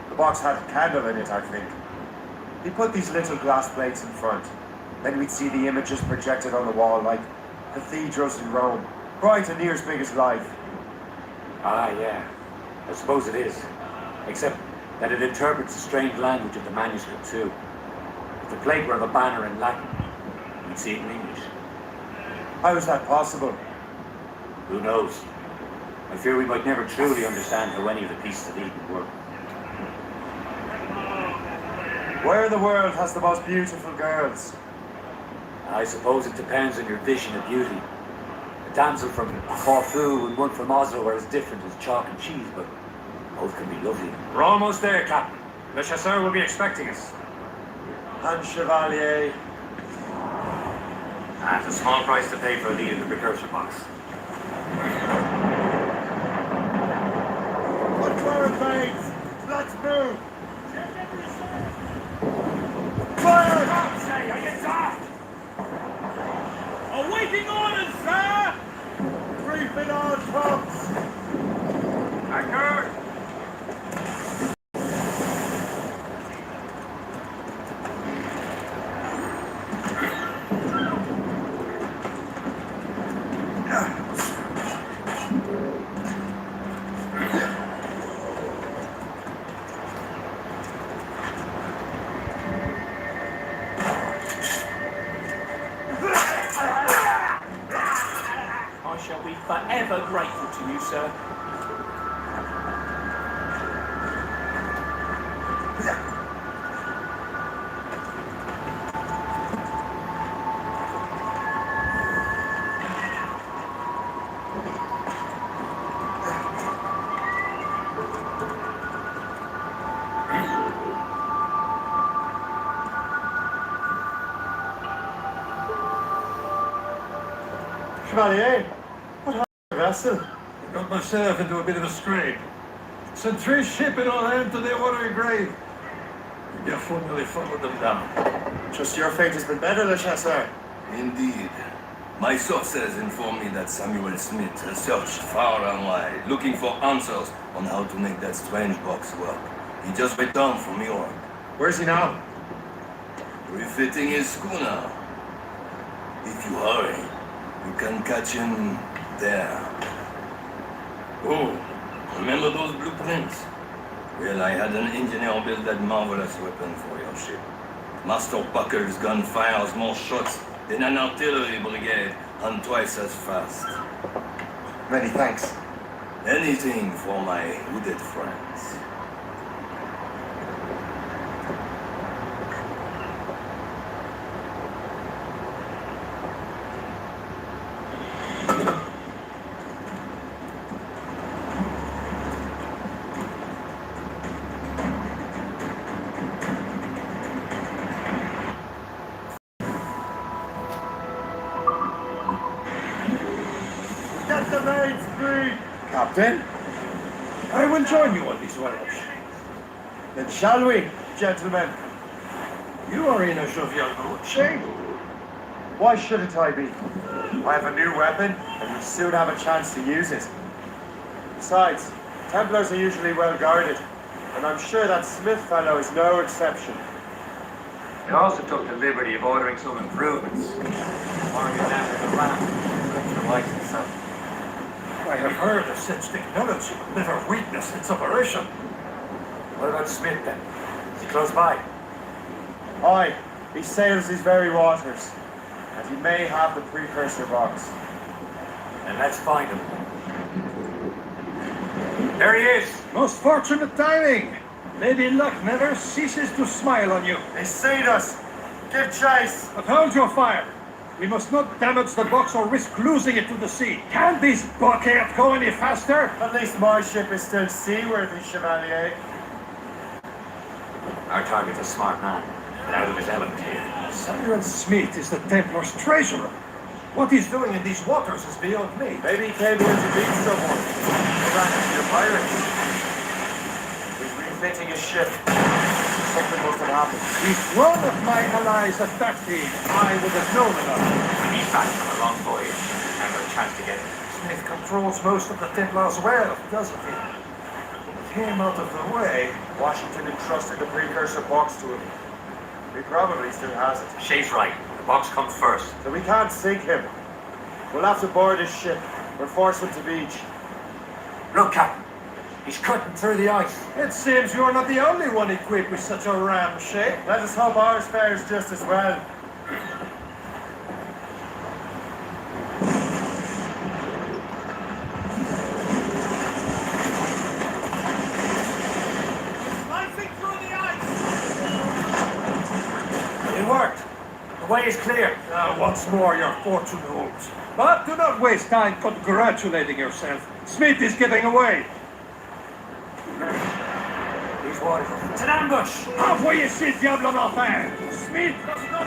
S13: The box had a candle in it, I think. He put these little glass plates in front. Then we'd see the images projected on the wall like cathedrals in Rome. Bright and near as big as life.
S2: Ah, yeah. I suppose it is. Except that it interprets the strange language of the manuscript too. If the plate were the banner in Latin, we'd see it in English.
S13: How is that possible?
S2: Who knows? I fear we might never truly understand how any of the pieces of Eden work.
S13: Where in the world has the most beautiful girls?
S2: I suppose it depends on your vision of beauty. A damsel from Corfu and one from Oslo are as different as chalk and cheese, but both can be lovely.
S3: We're almost there, Captain. Le Chasseur will be expecting us.
S13: And Chevalier.
S2: That's a small price to pay for a lead in the precursor box.
S13: What clarifies? Let's move! Fire!
S4: Say, are you daft? Awaiting orders, sir!
S13: Briefing on tops!
S4: Anchor!
S15: I shall be forever grateful to you, sir.
S13: Chevalier, what happened to the vessel?
S3: I got myself into a bit of a scrape. Sent 3 ships in all hands to their watery grave. We formally followed them down.
S13: Just your fate has been better, Le Chasseur.
S11: Indeed. My sources inform me that Samuel Smith has searched far and wide, looking for answers on how to make that strange box work. He just returned from York.
S13: Where's he now?
S11: Refitting his schooner. If you hurry, you can catch him there. Oh, remember those blueprints? Well, I had an engineer build that marvelous weapon for your ship. Master Buckle's gun fires more shots than an artillery brigade and twice as fast.
S13: Many thanks.
S11: Anything for my hooded friends.
S13: Get the maids free!
S3: Captain, I will join you on this voyage.
S13: Then shall we, gentlemen?
S3: You are in a jovial mood, Shay.
S13: Why shouldn't I be? I have a new weapon, and will soon have a chance to use it. Besides, Templars are usually well guarded, and I'm sure that Smith fellow is no exception.
S2: I also took the liberty of ordering some improvements. Warming after the ramp, the lights and stuff.
S3: I have heard of such technology, never witnessed its operation.
S2: What about Smith then? Is he close by?
S13: Aye, he sails these very waters, and he may have the precursor box.
S2: Then let's find him. There he is!
S3: Most fortunate timing. Maybe luck never ceases to smile on you.
S13: They seen us! Give chase!
S3: But hold your fire. We must not damage the box or risk losing it to the sea. Can this bucket go any faster?
S13: At least my ship is still seaworthy, Chevalier.
S2: Our target's a smart man.
S14: but out of his element here.
S3: Cyril Smith is the Templar's treasurer. What he's doing in these waters is beyond me.
S13: Maybe he came here to meet someone. He ran into your pirates. He's refitting his ship. Something must have happened.
S3: If one of my allies attacked him, I would have known about it.
S14: He's back from a long voyage. Never a chance to get him.
S3: Smith controls most of the Templars' wealth, doesn't he? With him out of the way,
S13: Washington entrusted the precursor box to him. He probably still has it.
S14: Shay's right. The box comes first.
S13: So we can't sink him. We'll have to board his ship or force him to beach.
S14: Look, Captain. He's cutting through the ice.
S3: It seems you're not the only one equipped with such a ram shape.
S13: Let us hope ours fares just as well.
S4: Slicing through the ice!
S3: It worked. The way is clear. Once more, your fortune holds. But do not waste time congratulating yourself. Smith is getting away.
S14: He's what? It's an ambush!
S3: Envoyez ces diables d'enfer! Smith does not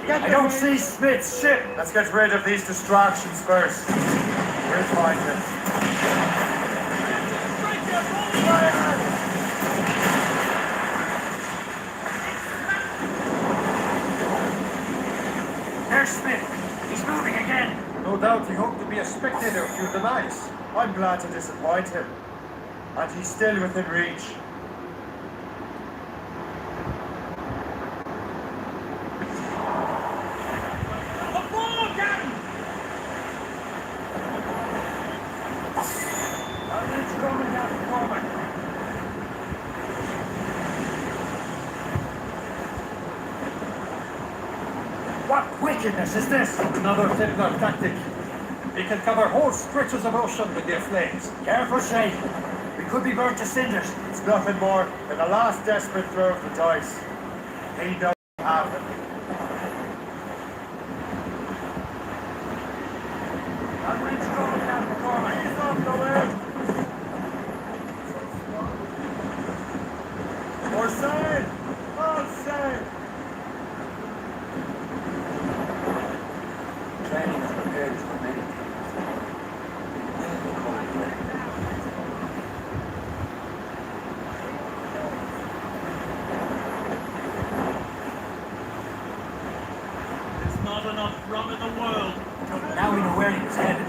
S13: I don't see Smith's ship. Let's get rid of these distractions first. We'll find him.
S3: There's Smith. He's moving again. No doubt he hoped to be a spectator through the night.
S13: I'm glad to disappoint him. And he's still within reach.
S3: What wickedness is this? Another Templar tactic. We can cover whole stretches of ocean with their flames.
S14: Careful, Shay. We could be burnt to cinders.
S13: It's nothing more than the last desperate throw of the dice. He doesn't have it.
S3: That wind's coming down the corner. He's off the way.
S13: More sail! All sail!
S14: Training has prepared us for many things.
S4: There's not enough rum in the world.
S14: Now we know where he was headed.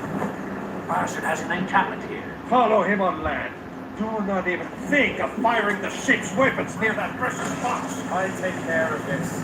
S14: Bastard has an encampment here.
S3: Follow him on land. Do not even think of firing the ship's weapons near that precious box.
S13: I'll take care of this.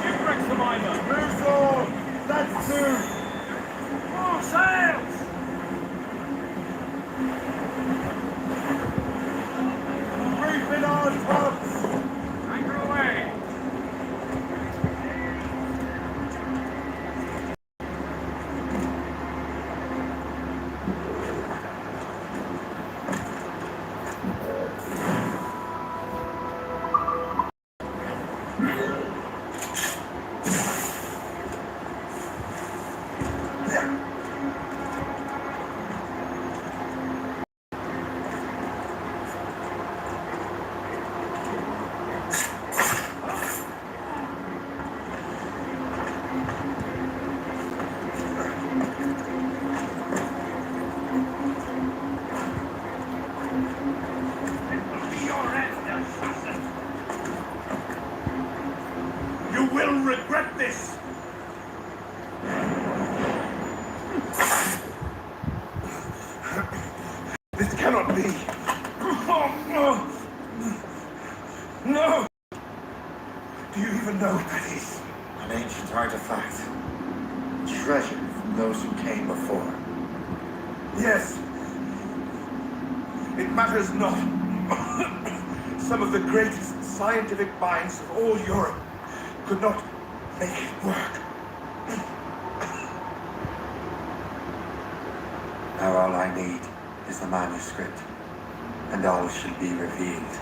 S4: Shipwreck's the miner.
S13: Move
S4: Full sails!
S12: Reefing on pumps!
S4: Anchor away!
S12: You will regret this! This cannot be! Oh, no! No! Do you even know what that is?
S5: An ancient artifact. Treasure from those who came before.
S12: Yes. It matters not. Some of the greatest scientific minds of all Europe could not make it work.
S5: Now all I need is the manuscript, and all shall be revealed.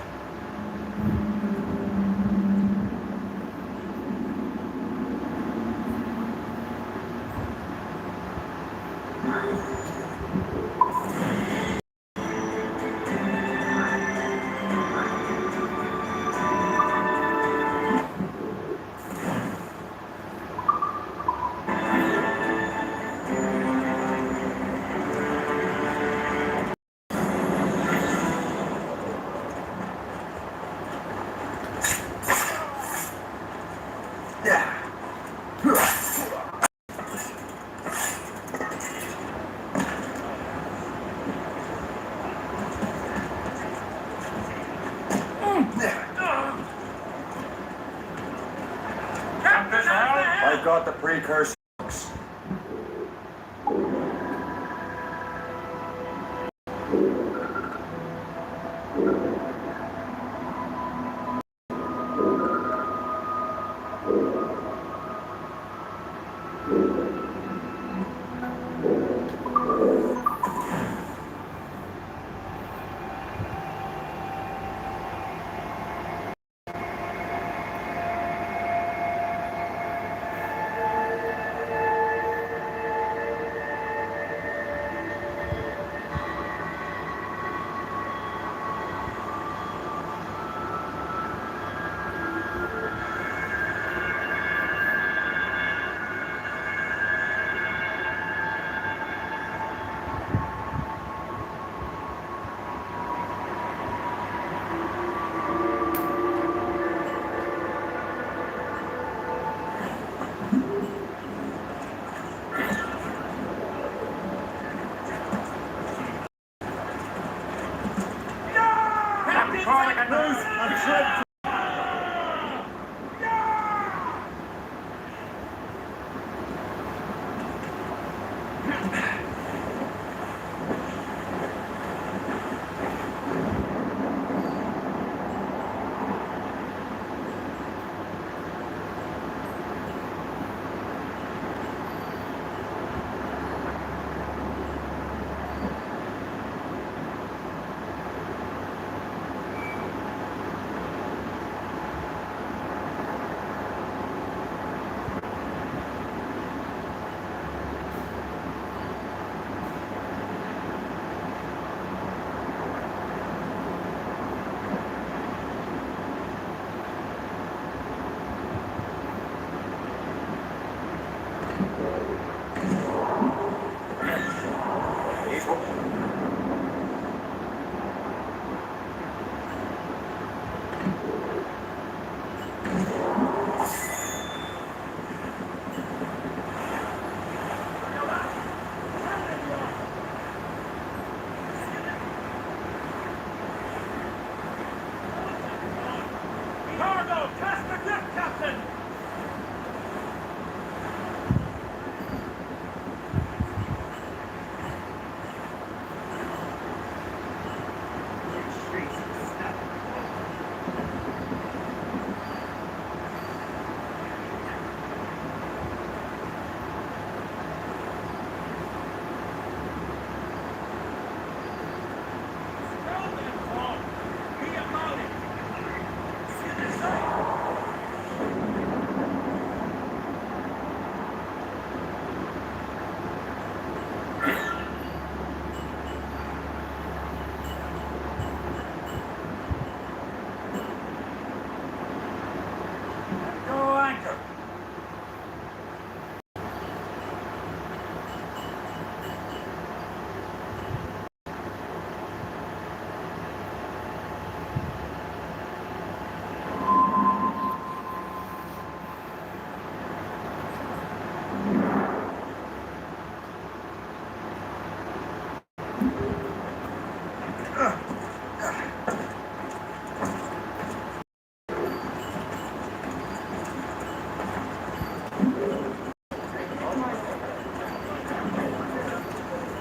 S13: I've got the precursor.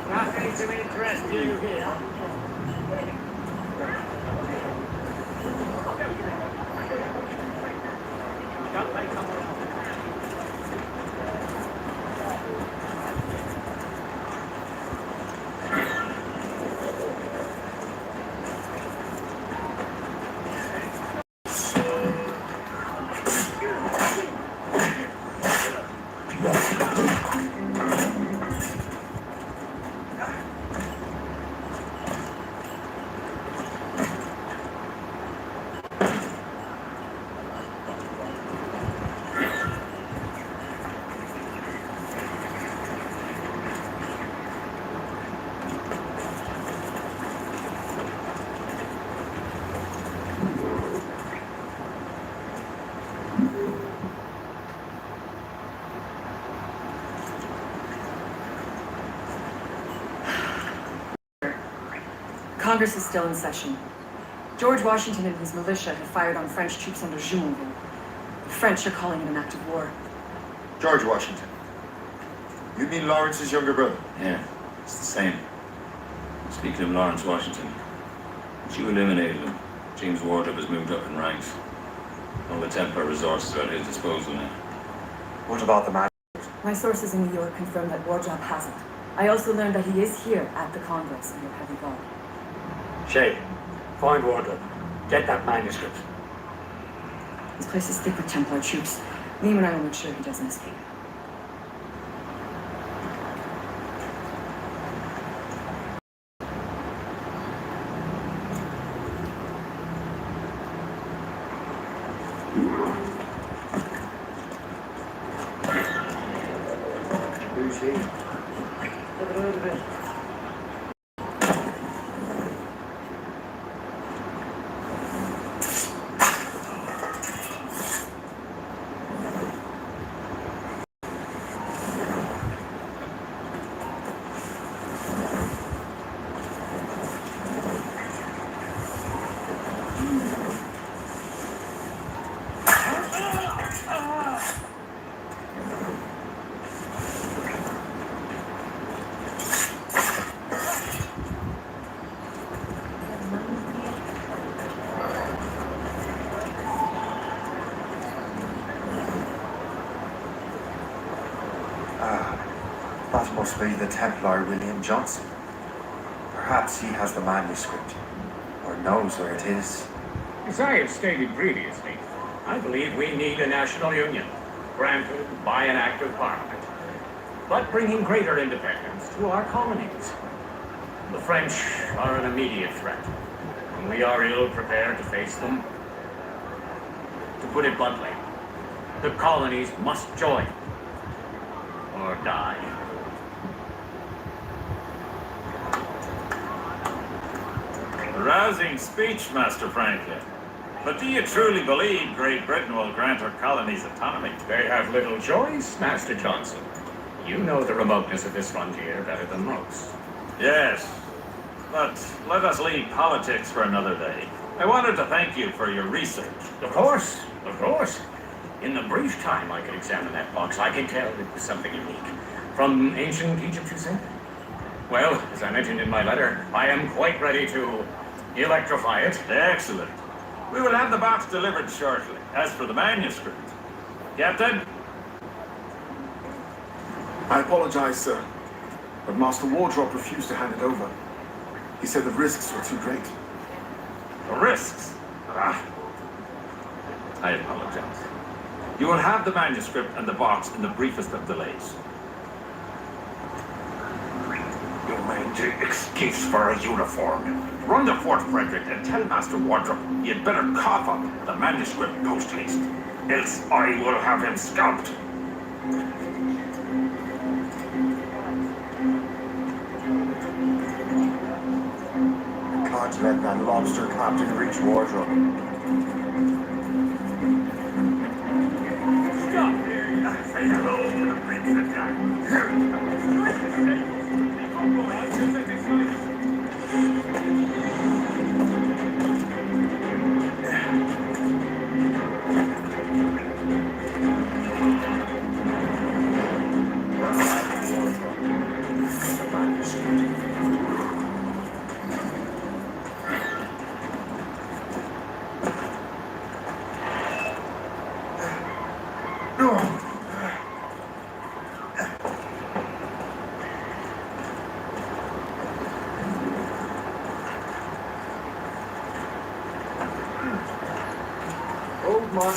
S4: Nothing to interest you here.
S7: Congress is still in session. George Washington and his militia have fired on French troops under Jumonville. The French are calling it an act of war.
S1: George Washington. You mean Lawrence's younger brother?
S16: Yeah, it's the same. Speaking of Lawrence Washington, you eliminated him. James Wardrop has moved up in ranks. All the Templar resources are at his disposal now.
S1: What about the man?
S7: My sources in New York confirm that Wardrop hasn't. I also learned that he is here at the Congress under heavy guard.
S2: Shay, find Wardrop. Get that manuscript.
S7: This place is thick with Templar troops. Liam and I will make sure he doesn't escape.
S2: Who's he? Never heard of him.
S1: That must be the Templar William Johnson. Perhaps he has the manuscript, or knows where it is.
S17: As I have stated previously, I believe we need a national union, granted by an act of parliament, but bringing greater independence to our colonies. The French are an immediate threat, and we are ill prepared to face them. To put it bluntly, the colonies must join, or die.
S16: A rousing speech, Master Franklin. But do you truly believe Great Britain will grant her colonies autonomy?
S17: They have little choice, Master Johnson. You know the remoteness of this frontier better than most.
S16: Yes, but let us leave politics for another day. I wanted to thank you for your research.
S17: Of course, of course. In the brief time I could examine that box, I can tell it was something unique. From ancient Egypt, you said? Well, as I mentioned in my letter, I am quite ready to electrify it.
S16: Excellent. We will have the box delivered shortly. As for the manuscript, Captain?
S10: I apologize, sir, but Master Wardrop refused to hand it over. He said the risks were too great.
S16: The risks? Ah. I apologize. You will have the manuscript and the box in the briefest of delays.
S10: You mangy excuse for a uniform. Run to Fort Frederick and tell Master Wardrop he had better cough up the manuscript post-haste, else I will have him scalped.
S13: Can't let that lobster captain reach Wardrop.
S10: Stop here! Say hello to the Prince of Darkness.
S3: Halt!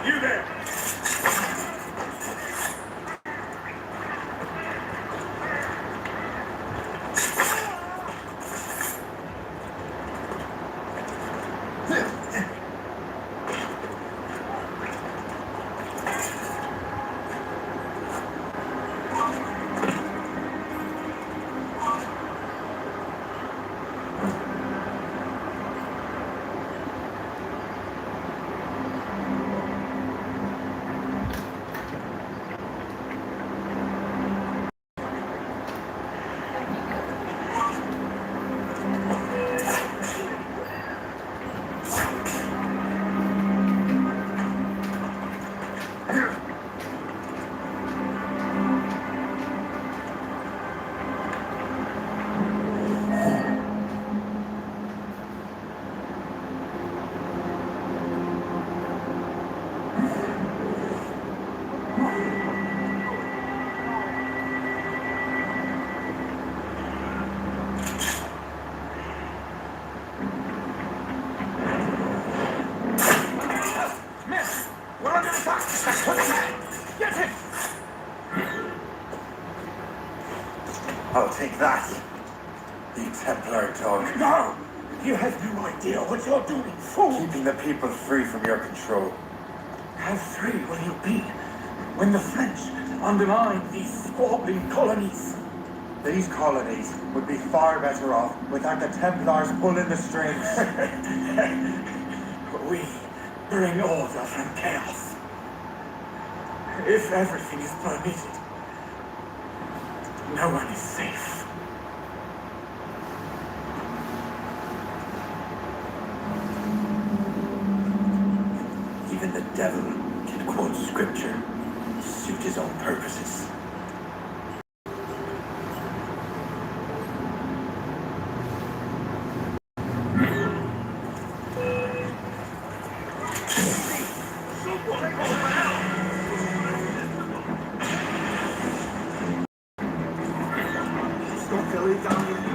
S3: You there! We're under attack! Get him!
S5: I'll take that. The Templar dog.
S3: No! You have no idea what you're doing, fool!
S5: Keeping the people free from your control.
S3: How free will you be when the French undermine these squabbling colonies?
S13: These colonies would be far better off without the Templars pulling the strings.
S3: We bring order from chaos. If everything is permitted, no one is safe. Even the devil can quote scripture to suit his own purposes.
S4: Billy down